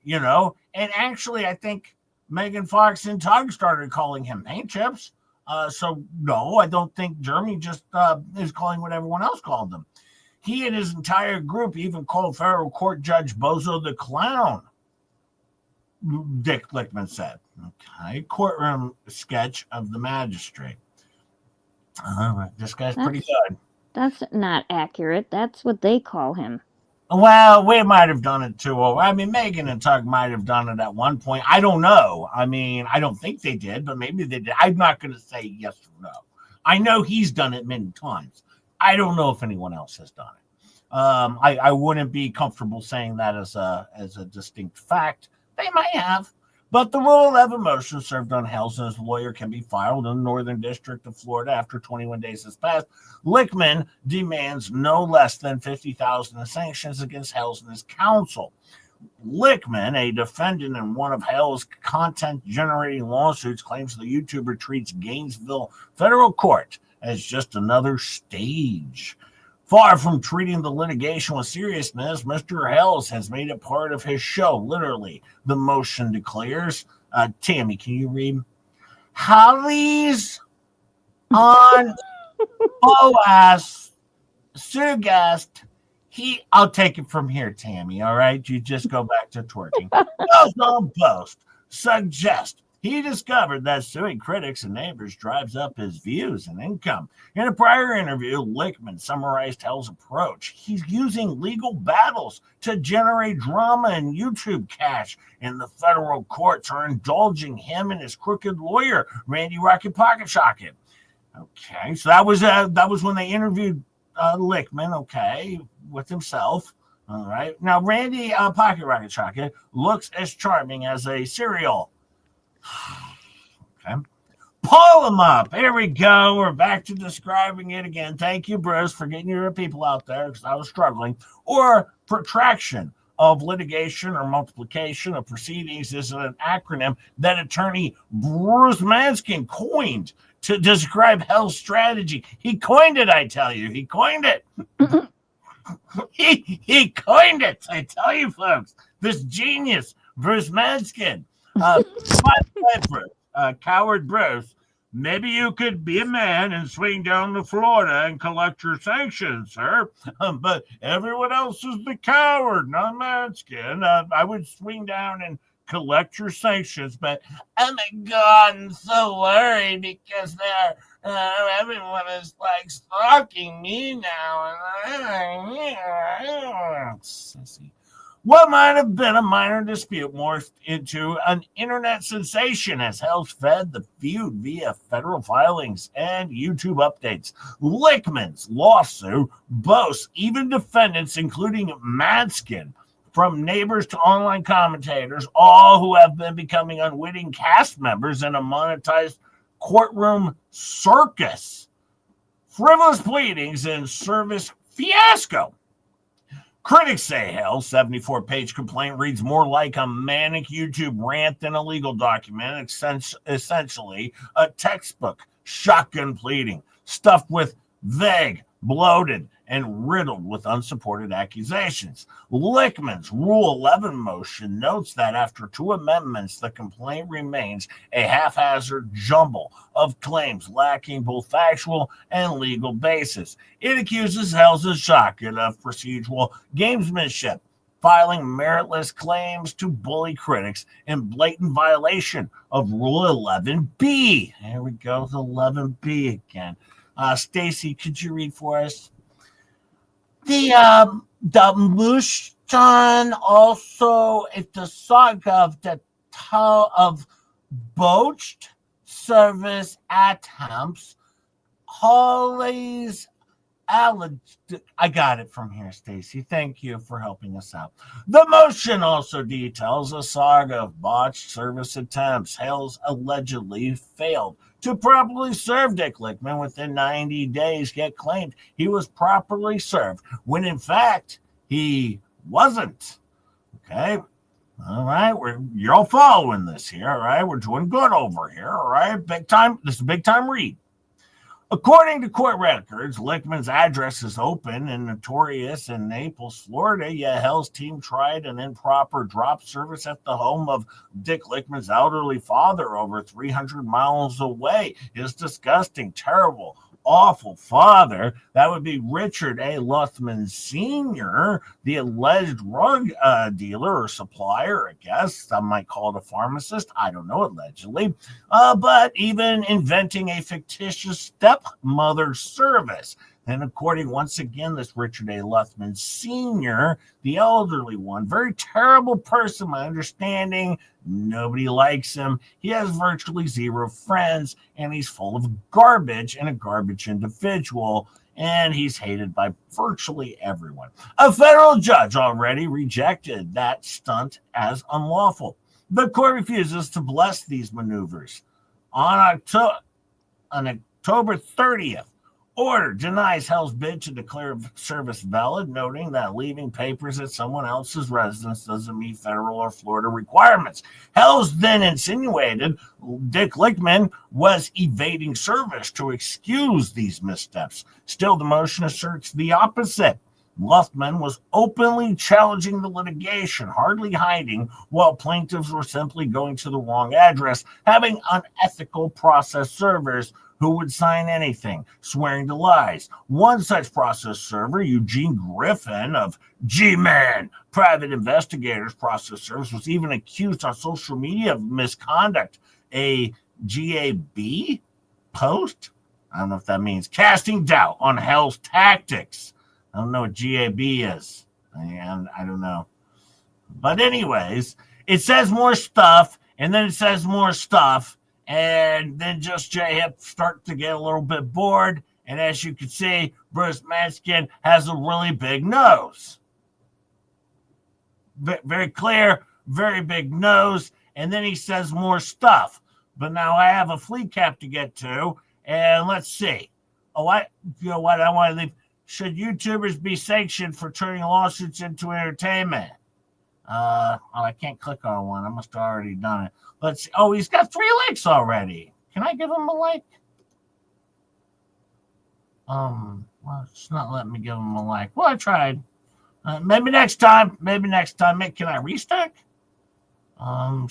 you know. And actually, I think Megan Fox and Tug started calling him paint chips. So no, I don't think Jeremy just is calling what everyone else called them. He and his entire group even called federal court judge Bozo the Clown, Dick Lickman said. Okay, courtroom sketch of the magistrate. This guy's pretty good. That's not accurate. That's what they call him. Well, we might have done it too. I mean, Megan and Tug might have done it at one point. I don't know. I mean, I don't think they did, but maybe they did. I'm not going to say yes or no. I know he's done it many times. I don't know if anyone else has done it. I wouldn't be comfortable saying that as a distinct fact. They might have. But the Rule 11 motion served on Hells and his lawyer can be filed in the Northern District of Florida after 21 days has passed. Lickman demands no less than $50,000 in sanctions against Hells and his counsel. Lickman, a defendant in one of Hells' content-generating lawsuits, claims the YouTuber treats Gainesville federal court as just another stage. Far from treating the litigation with seriousness, Mr. Hells has made it part of his show, literally, the motion declares. Tammy, can you read? Holly's on Boas Sugast. I'll take it from here, Tammy, all right? You just go back to twerking. On Post suggest he discovered that suing critics and neighbors drives up his views and income. In a prior interview, Lickman summarized Hell's approach. He's using legal battles to generate drama and YouTube cash, and the federal courts are indulging him and his crooked lawyer, Randy Rocket Pocket Shocket. Okay, so that was when they interviewed Lickman, okay, with himself. All right. Now, Randy Pocket Rocket Shocket looks as charming as a cereal. Okay. Pull them up. Here we go. We're back to describing it again. Thank you, Bruce, for getting your people out there because I was struggling. Or protraction of litigation or multiplication of proceedings is an acronym that attorney Bruce Manskin coined to describe Hell's strategy. He coined it, I tell you. He coined it. he coined it. I tell you, folks. This genius, Bruce Manskin. Coward Bruce, maybe you could be a man and swing down to Florida and collect your sanctions, sir. But everyone else is the coward, not Manskin. I would swing down and collect your sanctions, but oh my God, I'm so worried because everyone is like stalking me now. Sissy. What might have been a minor dispute morphed into an internet sensation as Hells fed the feud via federal filings and YouTube updates. Lickman's lawsuit boasts even defendants, including Manskin, from neighbors to online commentators, all who have been becoming unwitting cast members in a monetized courtroom circus. Frivolous pleadings and service fiasco. Critics say Hell's 74-page complaint reads more like a manic YouTube rant than a legal document, essentially a textbook shotgun pleading, stuffed with vague, bloated, and riddled with unsupported accusations. Lickman's Rule 11 motion notes that after 2 amendments, the complaint remains a haphazard jumble of claims lacking both factual and legal basis. It accuses Hells and Shotgun of procedural gamesmanship, filing meritless claims to bully critics in blatant violation of Rule 11B. Here we go, the 11B again. Stacy, could you read for us? The Mushtan also is the saga of the of botched service attempts. Holly's I got it from here, Stacy. Thank you for helping us out. The motion also details a saga of botched service attempts. Hells allegedly failed to properly serve Dick Lickman within 90 days, yet claimed he was properly served, when in fact he wasn't. Okay. All right. You're all following this here. All right. We're doing good over here. All right. Big time. This is a big time read. According to court records, Lichtman's address is open and notorious in Naples, Florida. Yet Hell's team tried an improper drop service at the home of Dick Lichtman's elderly father over 300 miles away. His disgusting, terrible, awful father, that would be Richard A. Luthman Sr., the alleged drug dealer or supplier, I guess. Some might call it a pharmacist. I don't know, allegedly. But even inventing a fictitious stepmother service. And according, once again, this Richard A. Luthman Sr., the elderly one, very terrible person, my understanding. Nobody likes him. He has virtually zero friends, and he's full of garbage and a garbage individual, and he's hated by virtually everyone. A federal judge already rejected that stunt as unlawful. The court refuses to bless these maneuvers. On October 30th, order denies Hell's bid to declare service valid, noting that leaving papers at someone else's residence doesn't meet federal or Florida requirements. Hell's then insinuated Dick Lichtman was evading service to excuse these missteps. Still, the motion asserts the opposite. Luthman was openly challenging the litigation, hardly hiding, while plaintiffs were simply going to the wrong address, having unethical process servers who would sign anything, swearing to lies. One such process server, Eugene Griffin of G-Man, Private Investigators Process Service, was even accused on social media of misconduct. A GAB post? I don't know if that means casting doubt on Hell's tactics. I don't know what GAB is. And I don't know. But anyways, it says more stuff, and then it says more stuff, and then Just J-Hip starts to get a little bit bored. And as you can see, Bruce Manskin has a really big nose. Very clear, very big nose. And then he says more stuff. But now I have a FLEACAP to get to. And let's see. I want to leave. Should YouTubers be sanctioned for turning lawsuits into entertainment? I can't click on one. I must have already done it. Let's see. Oh, he's got 3 likes already. Can I give him a like? Well, it's not letting me give him a like. Well, I tried. Maybe next time. Can I restack?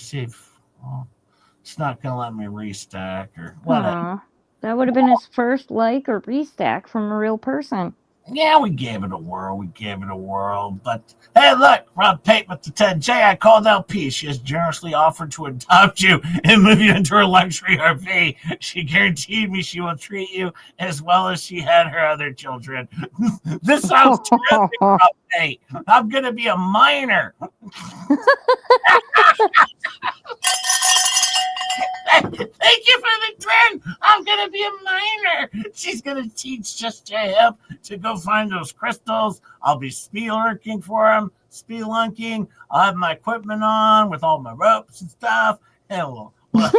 See if it's not gonna let me restack or whatever. That would have been his first like or restack from a real person. Yeah, we gave it a whirl. But hey, look, Rob Pate with the 10J. I called LP. She has generously offered to adopt you and move you into her luxury RV. She guaranteed me she will treat you as well as she had her other children. This sounds terrific, Rob Pate. I'm going to be a minor. Thank you for the trend. I'm going to be a miner. She's going to teach Just J-Hip to go find those crystals. I'll be spelunking for him. I'll have my equipment on with all my ropes and stuff. And we'll head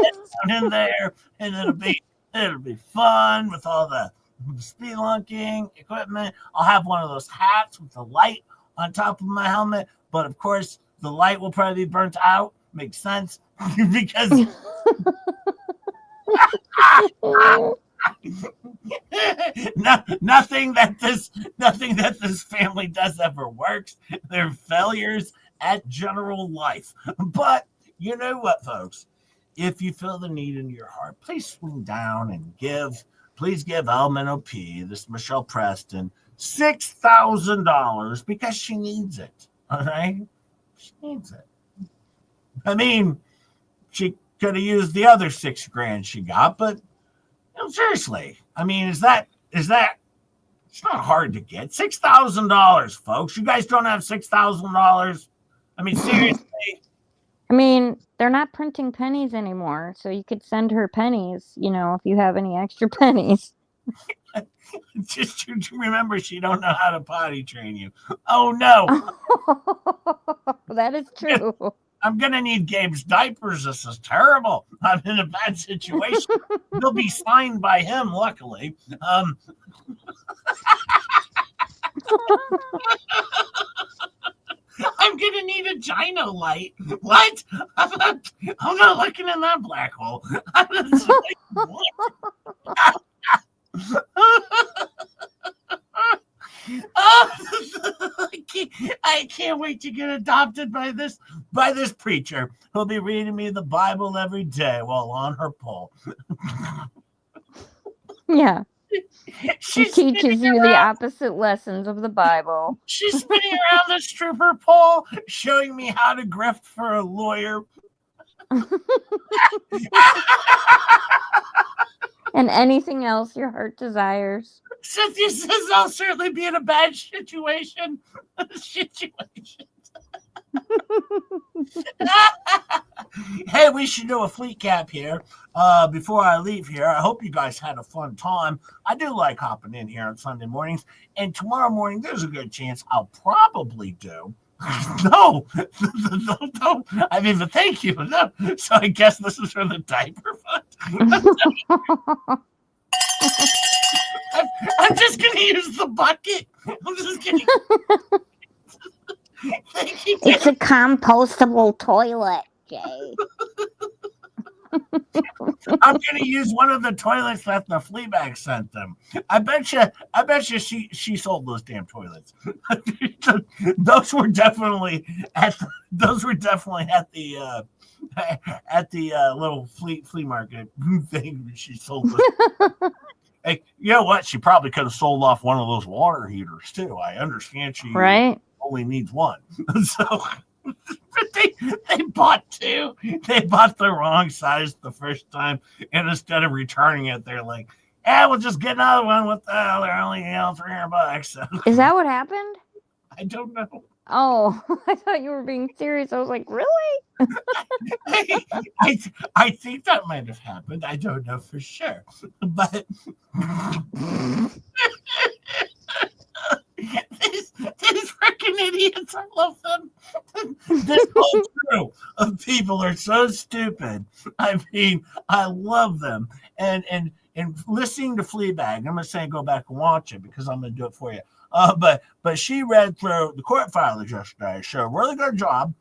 down in there. And it'll be fun with all the spelunking equipment. I'll have one of those hats with the light on top of my helmet. But of course, the light will probably be burnt out. Makes sense. Because nothing that this family does ever works. They're failures at general life. But you know what, folks? If you feel the need in your heart, please swing down and please give Elman OP, this Michelle Preston, $6,000 because she needs it. All right? She needs it. I mean, she could have used the other $6,000 she got, but seriously, I mean, is that it's not hard to get $6,000, folks. You guys don't have $6,000. I mean, seriously. I mean, they're not printing pennies anymore, so you could send her pennies, if you have any extra pennies. Just to remember, she don't know how to potty train you. Oh no. That is true. I'm going to need Gabe's diapers. This is terrible. I'm in a bad situation. They'll be signed by him, luckily. I'm going to need a gyno light. What? I'm not looking in that black hole. I can't wait to get adopted by this preacher who'll be reading me the Bible every day while on her pole. Yeah. She It teaches you the opposite lessons of the Bible. She's spinning around the stripper pole, showing me how to grift for a lawyer. And anything else your heart desires. Cynthia says I'll certainly be in a bad situation. Hey, we should do a FLEACAP here before I leave here. I hope you guys had a fun time. I do like hopping in here on Sunday mornings. And tomorrow morning, there's a good chance I'll probably do. No. I mean, but thank you. No. So I guess this is for the diaper fund. I'm just going to use the bucket. I'm just kidding. Thank you. It's a compostable toilet, Jay. I'm gonna use one of the toilets that the flea bag sent them. I bet you she sold those damn toilets. Those were definitely at the little flea market thing she sold them. Hey, you know what? She probably could have sold off one of those water heaters too. I understand she only needs one. So they bought two. They bought the wrong size the first time, and instead of returning it, they're like, we'll just get another one. What the hell? They're only $300. So, is that what happened? I don't know. Oh, I thought you were being serious. I was like, really? I think that might have happened. I don't know for sure. But these freaking idiots, I love them. This whole crew of people are so stupid. I mean, I love them. And listening to Fleabag, I'm going to say go back and watch it because I'm going to do it for you. But she read through the court filings yesterday. She did a really good job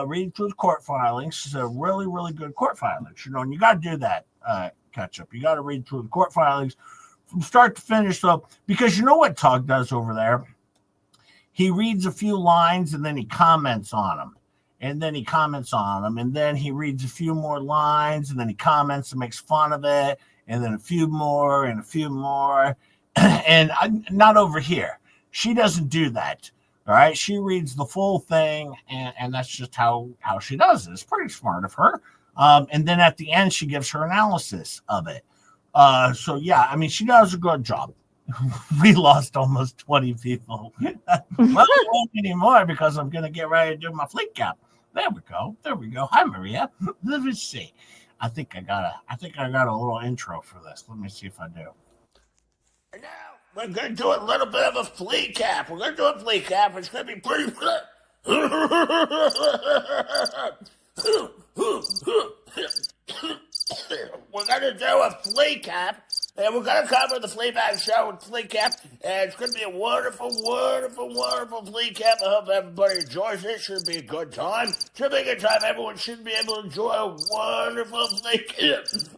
reading through the court filings. She's a really, really good court filings. You know, and you got to do that, Ketchup. You got to read through the court filings from start to finish, though, because you know what Tug does over there? He reads a few lines and then he comments on them. And then he comments on them. And then he reads a few more lines and then he comments and makes fun of it. And then a few more and a few more. And not over here. She doesn't do that. All right. She reads the full thing. And that's just how she does it. It's pretty smart of her. And then at the end, she gives her analysis of it. So, yeah, I mean, she does a good job. We lost almost 20 people. Well, I won't anymore because I'm going to get ready to do my FLEACAP. There we go. Hi, Maria. Let me see. I think I got a little intro for this. Let me see if I do. And now we're going to do a little bit of a FLEACAP. We're going to do a FLEACAP. It's going to be pretty good. We're going to do a FLEACAP, and we're going to cover the Fleabag show with FLEACAP, and it's going to be a wonderful, wonderful, wonderful FLEACAP. I hope everybody enjoys it. Should be a good time. Should be a good time. Everyone should be able to enjoy a wonderful FLEACAP.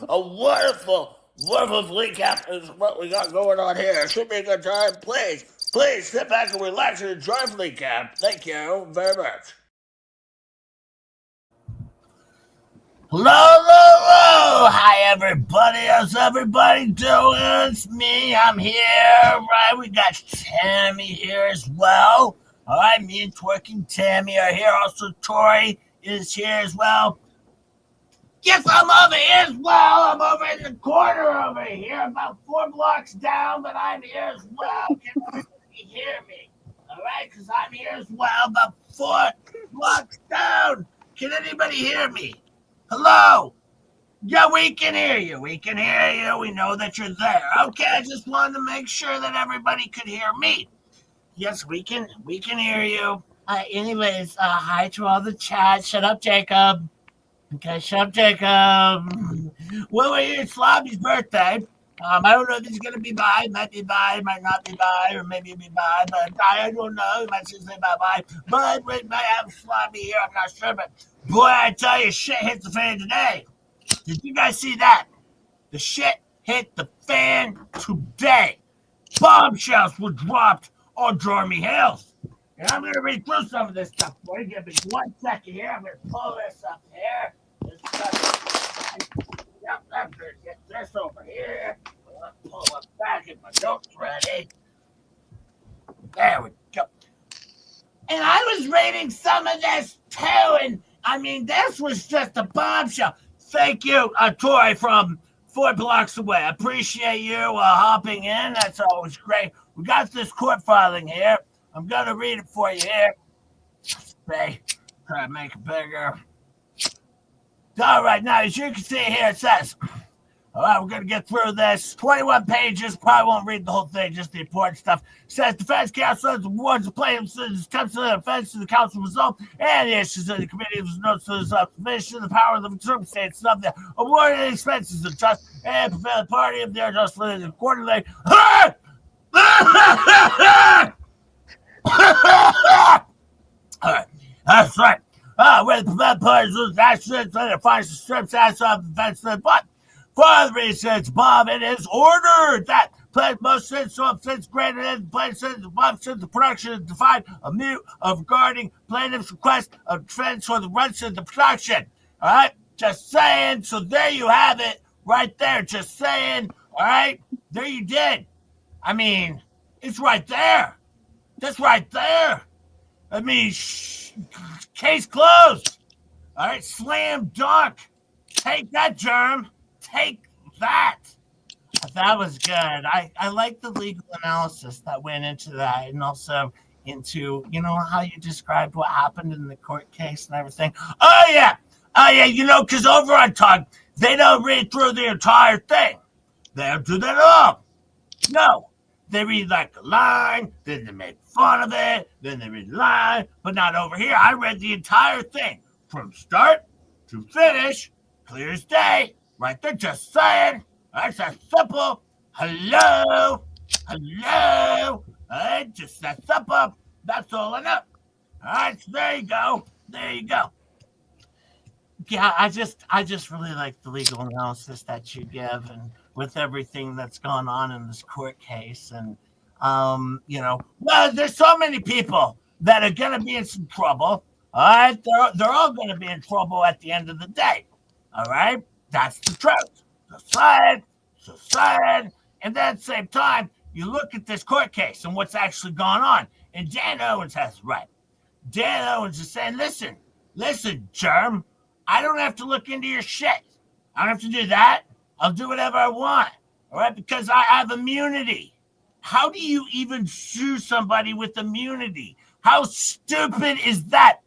A wonderful, wonderful FLEACAP is what we got going on here. Should be a good time. Please sit back and relax and enjoy FLEACAP. Thank you very much. Hello. Hi, everybody. How's everybody doing? It's me. I'm here. Right. We got Tammy here as well. All right. Me and Twerking Tammy are here. Also, Tori is here as well. Yes, I'm over here as well. I'm over in the corner over here, about 4 blocks down, but I'm here as well. Can everybody hear me? All right, because I'm here as well, about 4 blocks down. Can anybody hear me? Hello? Yeah, we can hear you. We can hear you. We know that you're there. Okay, I just wanted to make sure that everybody could hear me. Yes, we can hear you. Anyways, hi to all the chat. Shut up, Jacob. Okay, shut up, Jacob. Well, we're here. It's Slobby's birthday. I don't know if he's going to be by. Might be by, might not be by, or maybe be by, but I don't know. He might just say bye-bye. But we might have Slobby here. I'm not sure. But boy, I tell you, shit hit the fan today. Did you guys see that? The shit hit the fan today. Bombshells were dropped on Jeremy Hills. And I'm going to read through some of this stuff for you. Give me 1 second here. I'm going to pull this up here. Yep, I'm going to get this over here. Let's pull up back if my notes ready. There we go. And I was reading some of this too, and I mean, this was just a bombshell. Thank you, Tori from 4 blocks away. I appreciate you hopping in. That's always great. We got this court filing here. I'm going to read it for you here. Try to make it bigger. All right, now, as you can see here, it says, all right, we're going to get through this. 21 pages. Probably won't read the whole thing, just the important stuff. It says defense counsel awards the plaintiff's comes to the defense to the counsel result and the issues of the committee was notes to the submission, the power of the circumstances of the awarded expenses of just and prevent the party of their just accordingly. All right, that's right. Where the prevent parties lose accidents and it finds the strips as of the defense, but for the reasons above, it is ordered that plaintiff motion substance greater than plaintiff's above since the production is defined a mute of regarding plaintiff's request of defense for the rest of the production. All right, just saying. So there you have it, right there. Just saying. All right, there you did. I mean, it's right there. That's right there. I mean, case closed. All right, slam dunk. Take that, Germ. Take that. That was good. I like the legal analysis that went into that, and also into, you know, how you described what happened in the court case and everything. Oh yeah, you know, because over on Tug, they don't read through the entire thing. They don't do that at all. No, they read like a line, then they make fun of it, then they read a line, but not over here. I read the entire thing from start to finish, clear as day. Right there, just saying. That's that simple. Hello. All right, just that simple. That's all I know. All right, so there you go. Yeah, I just really like the legal analysis that you give, and with everything that's gone on in this court case, and you know, well, there's so many people that are gonna be in some trouble. All right, they're all gonna be in trouble at the end of the day. All right. That's the truth. So sad. And then at the same time, you look at this court case and what's actually gone on. And Dan Owens has it right. Dan Owens is saying, listen, Germ, I don't have to look into your shit. I don't have to do that. I'll do whatever I want. All right, because I have immunity. How do you even sue somebody with immunity? How stupid is that?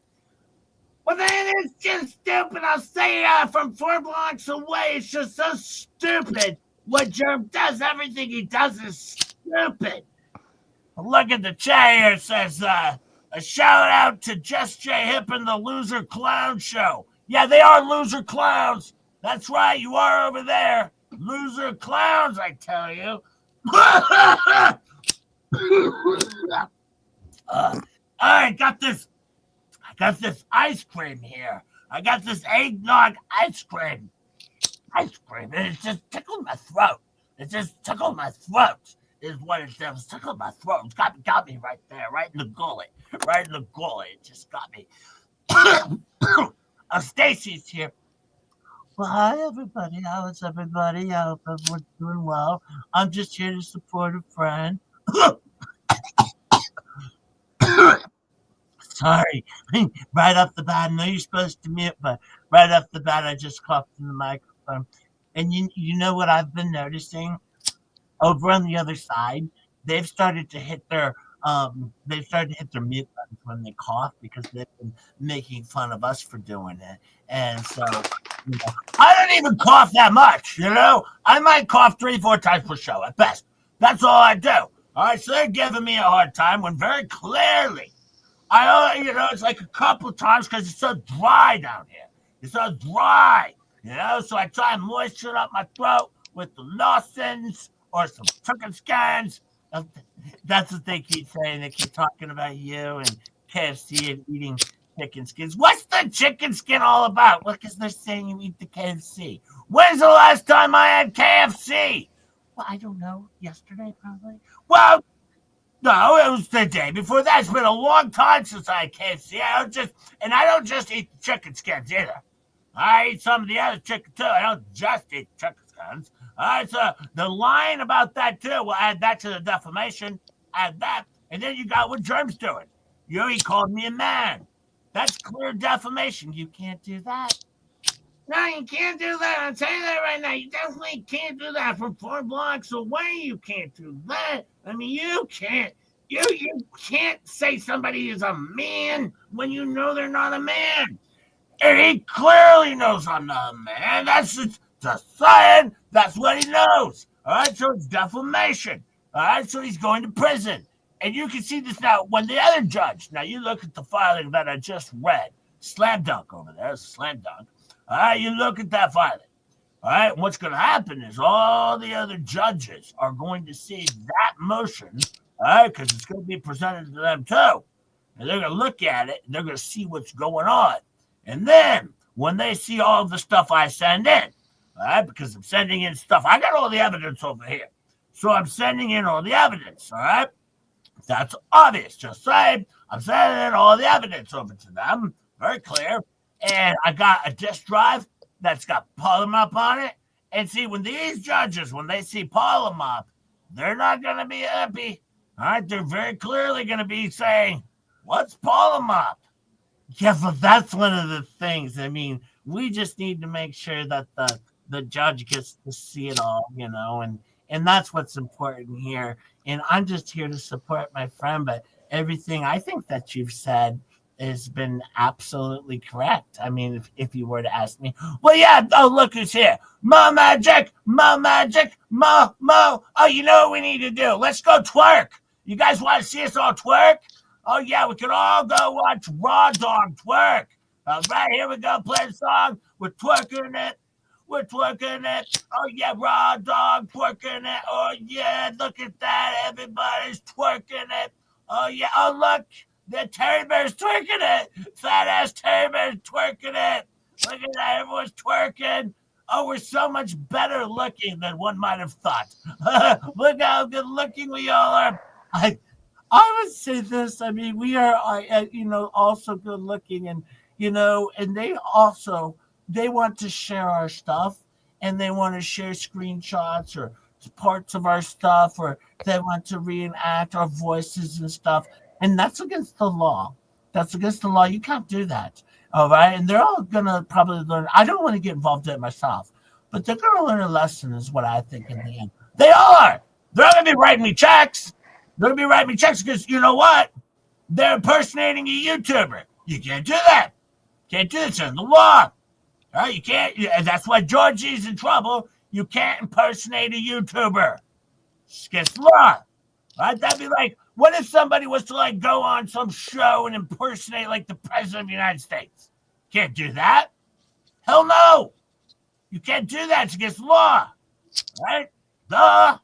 Well, then it's just stupid. I'll say from 4 blocks away. It's just so stupid. What Germ does, everything he does is stupid. Look at the chat here. It says, a shout out to Just J Hip and the Loser Clown Show. Yeah, they are loser clowns. That's right. You are over there. Loser clowns, I tell you. All right, got this ice cream here. I got this eggnog ice cream. And it just tickled my throat. Is what it does. It tickled my throat. It's got me right there, right in the gullet. It just got me. Stacy's here. Well, hi, everybody. How is everybody? I hope everyone's doing well. I'm just here to support a friend. Sorry, right off the bat, I know you're supposed to mute, but right off the bat, I just coughed in the microphone. And you know what I've been noticing? Over on the other side, they've started to hit their mute buttons when they cough because they've been making fun of us for doing it. And so, you know, I don't even cough that much, you know? I might cough 3-4 times per show at best. That's all I do. All right, so they're giving me a hard time when very clearly, it's like a couple of times because it's so dry down here. It's so dry, you know? So I try and moisten up my throat with the Lawsons or some chicken scans. That's what they keep saying. They keep talking about you and KFC and eating chicken skins. What's the chicken skin all about? Well, because they're saying you eat the KFC. When's the last time I had KFC? Well, I don't know. Yesterday, probably. Well, no, it was the day before that. It's been a long time since I had KFC. I don't just eat the chicken skins either. I eat some of the other chicken too. I don't just eat chicken skins. All right, so the line about that too, we'll add that to the defamation. Add that. And then you got what Germ's doing. He called me a man. That's clear defamation. You can't do that. No, you can't do that. I'll tell you that right now. You definitely can't do that. From 4 blocks away, you can't do that. I mean, you can't. You can't say somebody is a man when you know they're not a man. And he clearly knows I'm not a man. That's just saying. That's what he knows. All right, so it's defamation. All right, so he's going to prison. And you can see this now when the other judge, now you look at the filing that I just read, slam dunk over there, slam dunk. All right, you look at that filing. All right, and what's going to happen is all the other judges are going to see that motion, all right, because it's going to be presented to them too. And they're going to look at it, and they're going to see what's going on. And then when they see all of the stuff I send in, all right, because I'm sending in stuff, I got all the evidence over here. So I'm sending in all the evidence, all right? That's obvious. Just saying, I'm sending in all the evidence over to them. Very clear. And I got a disk drive that's got Polymup on it. And see, when these judges, when they see Polymup, they're not going to be happy. All right? They're very clearly going to be saying, what's Polymup? Yeah, but that's one of the things. I mean, we just need to make sure that the judge gets to see it all, and that's what's important here. And I'm just here to support my friend, but everything I think that you've said has been absolutely correct. I mean, if you were to ask me, well, yeah, oh, look who's here. Mo Magic. Mo. Oh, you know what we need to do? Let's go twerk. You guys want to see us all twerk? Oh, yeah, we can all go watch Raw Dog twerk. All right, here we go. Play the song. We're twerking it. Oh, yeah, Raw Dog twerking it. Oh, yeah, look at that. Everybody's twerking it. Oh, yeah. Oh, look. The Terry Bear's twerking it. Fat-ass Terry Bear's twerking it. Look at that. Everyone's twerking. Oh, we're so much better looking than one might have thought. Look how good looking we all are. I would say this. I mean, we are, also good looking, and and they want to share our stuff, and they want to share screenshots or parts of our stuff, or they want to reenact our voices and stuff, and that's against the law. That's against the law. You can't do that. All right, and they're all gonna probably learn. I don't want to get involved in it myself, but they're gonna learn a lesson, is what I think in the end. They are. They're gonna be writing me checks. They're going to be writing me checks because you know what? They're impersonating a YouTuber. You can't do that. Can't do this. It's in the law. All right? You can't. That's why Georgie's in trouble. You can't impersonate a YouTuber. It's against the law. All right? That'd be like, what if somebody was to go on some show and impersonate the president of the United States? Can't do that. Hell no. You can't do that. It's against the law. All right? Duh.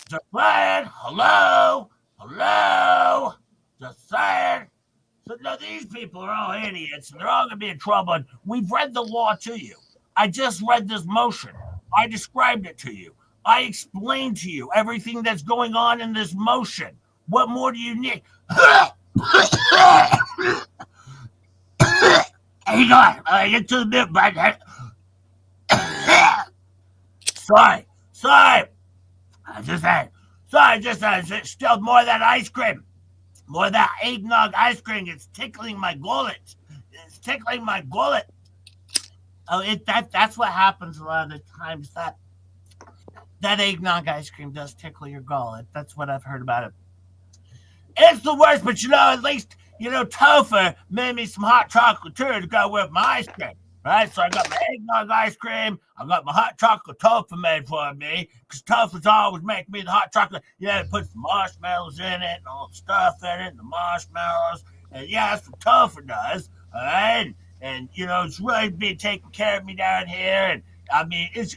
Just saying. Hello. Just saying. So no, these people are all idiots, and they're all going to be in trouble. And we've read the law to you. I just read this motion. I described it to you. I explained to you everything that's going on in this motion. What more do you need? Hang on. I get to the bit, but sorry. I just still more of that ice cream. More of that eggnog ice cream. It's tickling my gullet. Oh, that's what happens a lot of the times. That eggnog ice cream does tickle your gullet. That's what I've heard about it. It's the worst, but at least, Topher made me some hot chocolate too to go with my ice cream. Right, so I got my eggnog ice cream. I got my hot chocolate tofu made for me, because Topher's always making me the hot chocolate. Yeah, put some marshmallows in it and all the stuff in it, and the marshmallows. And yeah, that's what Topher does. All right, and it's really been taking care of me down here. And I mean, it's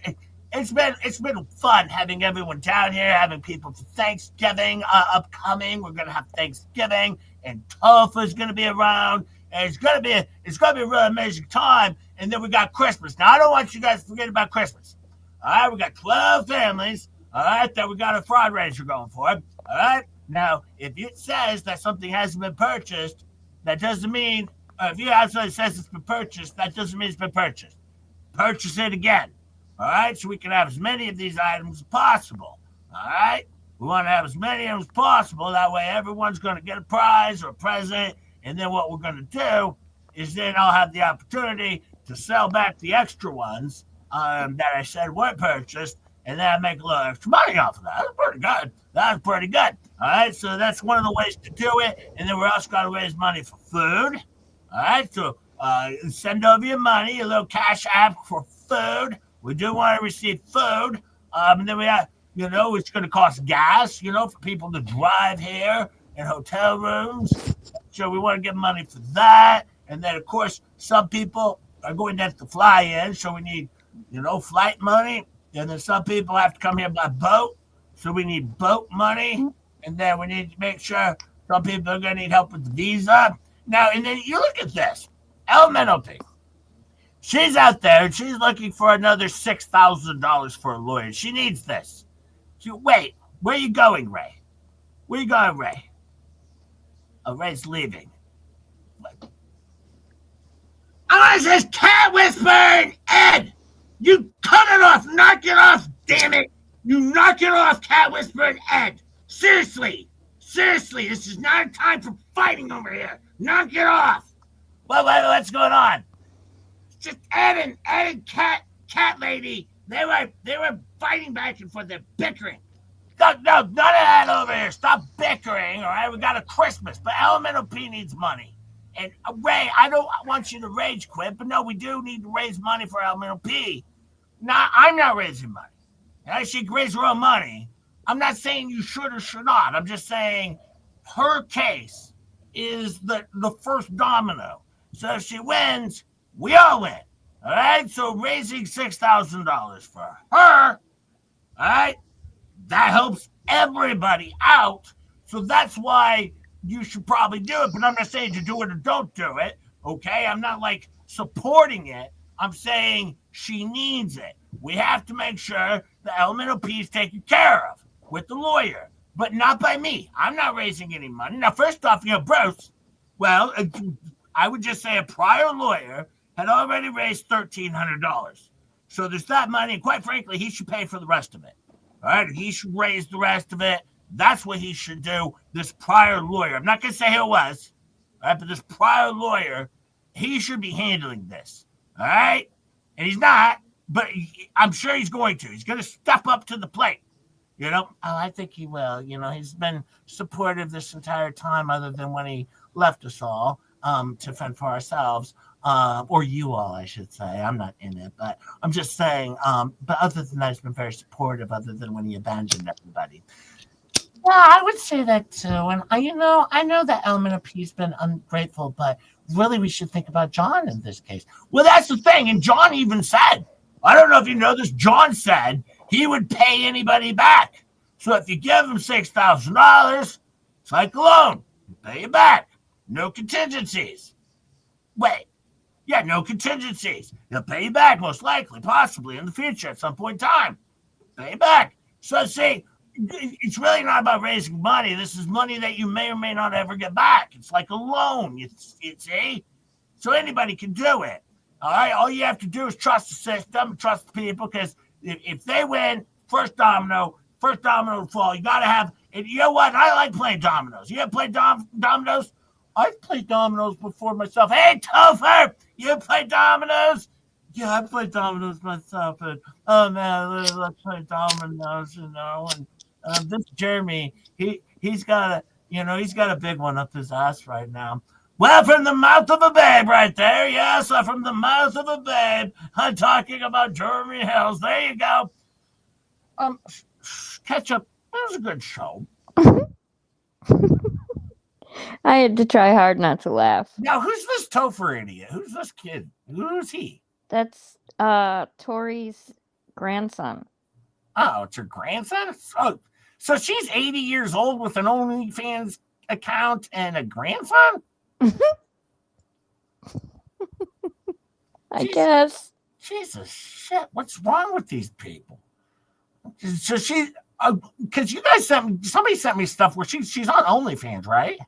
been fun having everyone down here, having people for Thanksgiving upcoming. We're gonna have Thanksgiving, and Topher's gonna be around. and it's gonna be a really amazing time. And then we got Christmas. Now I don't want you guys to forget about Christmas. All right, we got 12 families. All right, that we got a Fundraiser going for. All right, now if it says that something hasn't been purchased, that doesn't mean. If you have something that says it's been purchased, that doesn't mean it's been purchased. Purchase it again. All right, so we can have as many of these items as possible. All right, we want to have as many of them as possible. That way, everyone's going to get a prize or a present. And then what we're going to do is then I'll have the opportunity to sell back the extra ones that I said weren't purchased, and then I make a little extra money off of that. That's pretty good. That's pretty good. All right, so that's one of the ways to do it. And then we're also going to raise money for food. All right, so send over your money, a little cash app for food. We do want to receive food. And then we have, it's going to cost gas, for people to drive here and hotel rooms. So we want to get money for that. And then, of course, some people are going to have to fly in. So we need, flight money. And then some people have to come here by boat. So we need boat money. And then we need to make sure some people are going to need help with the visa. Now, and then you look at this. Elemental P. She's out there and she's looking for another $6,000 for a lawyer. She needs this. Wait, where are you going, Ray? Where are you going, Ray? Oh, Ray's leaving. Oh, this is cat whispering, Ed! You cut it off! Knock it off, damn it! You knock it off, cat whispering, Ed! Seriously, this is not a time for fighting over here. Knock it off! What's going on? Just Ed and cat lady. They were fighting back and forth. They're bickering. No, none of that over here. Stop bickering, all right? We got a Christmas, but Elemental P needs money. And Ray, I don't want you to rage quit, but no, we do need to raise money for Elemental P. Now, I'm not raising money. Right? She can raise her own money. I'm not saying you should or should not. I'm just saying her case is the first domino. So if she wins, we all win. All right? So raising $6,000 for her, all right? That helps everybody out. So that's why you should probably do it. But I'm not saying to do it or don't do it. Okay? I'm not like supporting it. I'm saying she needs it. We have to make sure the Elemental P is taken care of with the lawyer, but not by me. I'm not raising any money. Now, first off, Bruce, well, I would just say a prior lawyer had already raised $1,300. So there's that money. And quite frankly, he should pay for the rest of it. All right, he should raise the rest of it. That's what he should do. This prior lawyer, I'm not going to say who it was, all right, but this prior lawyer, he should be handling this, all right? And he's not, but I'm sure he's going to. He's going to step up to the plate, Oh, I think he will. He's been supportive this entire time other than when he left us all to fend for ourselves. Or you all, I should say. I'm not in it, but I'm just saying. But other than that, he's been very supportive. Other than when he abandoned everybody. Yeah, I would say that too. And I know that Elemental P's been ungrateful, but really, we should think about John in this case. Well, that's the thing. And John even said, I don't know if you know this. John said he would pay anybody back. So if you give him $6,000, it's like a loan. He'll pay you back. No contingencies. Wait. Yeah, no contingencies. He'll pay you back, most likely, possibly, in the future at some point in time. Pay you back. So, see, it's really not about raising money. This is money that you may or may not ever get back. It's like a loan, you see? So anybody can do it. All right? All you have to do is trust the system, trust the people, because if they win, first domino will fall. You got to have, and you know what? I like playing dominoes. You ever play dominoes? I've played dominoes before myself. Hey, Topher, you play dominoes? Yeah, I play dominoes myself. And, oh, man, let's play dominoes, And this Jeremy, he's got a big one up his ass right now. Well, from the mouth of a babe right there. Yes, from the mouth of a babe. I'm talking about Jeremy Hills. There you go. Ketchup, that was a good show. I had to try hard not to laugh. Now, who's this Topher idiot? Who's this kid? Who's he? That's Tori's grandson. Oh, it's her grandson? So she's 80 years old with an OnlyFans account and a grandson? I guess. Jesus shit, what's wrong with these people? So she, because you guys somebody sent me stuff where she's on OnlyFans, right?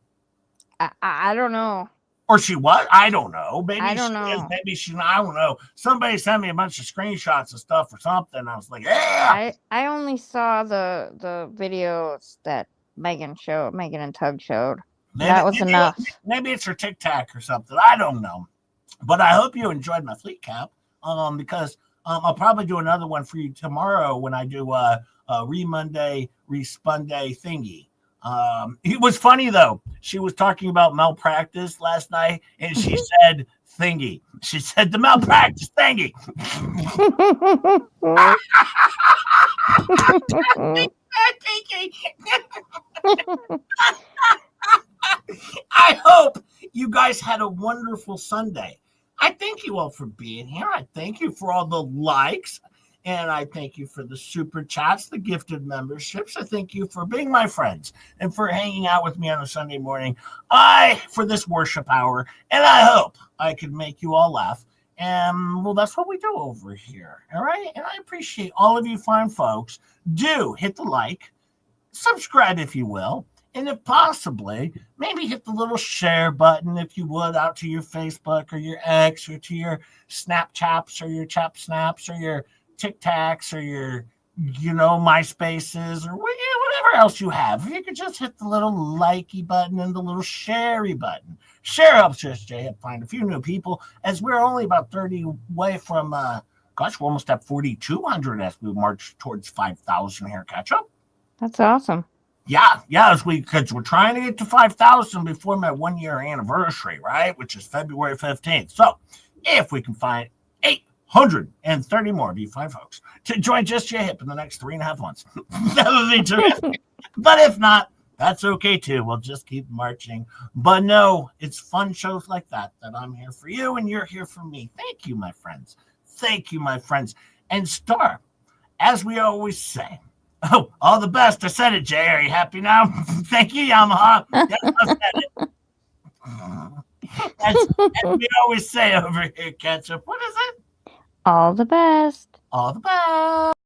I don't know. Or she was? I don't know. Maybe I don't she is. know. Maybe she's not. I don't know. Somebody sent me a bunch of screenshots of stuff or something. I was like, yeah. I only saw the videos that Megan and Tug showed. That was enough. Maybe it's her TikTok or something. I don't know. But I hope you enjoyed my FLEACAP. Because I'll probably do another one for you tomorrow when I do a Monday Respunday thingy. It was funny though. She was talking about malpractice last night, and she said thingy. She said the malpractice thingy. I hope you guys had a wonderful Sunday. I thank you all for being here. I thank you for all the likes. And I thank you for the super chats, the gifted memberships. I thank you for being my friends and for hanging out with me on a Sunday morning for this worship hour. And I hope I could make you all laugh. And well, that's what we do over here. All right. And I appreciate all of you fine folks. Do hit the like, subscribe if you will. And if possibly, maybe hit the little share button, if you would, out to your Facebook or your X or to your Snapchats or your Chap Snaps or your TikToks or your, MySpaces or whatever else you have. If you could just hit the little likey button and the little sharey button. Share helps us, Jay, find a few new people, as we're only about 30 away from, we're almost at 4,200 as we march towards 5,000 here, Ketchup. That's awesome. Yeah, because we're trying to get to 5,000 before my 1 year anniversary, right? Which is February 15th. So if we can find 830 more of you fine folks to join Just Your Hip in the next 3.5 months, that would be terrific. But if not, that's okay too. We'll just keep marching. But no, it's fun shows like that I'm here for you and you're here for me. Thank you, my friends. Thank you, my friends. And Star, as we always say, oh, all the best. I said it, Jay. Are you happy now? Thank you, Yamaha. Yes, I said it. As we always say over here, Ketchup, what is it? All the best. All the best.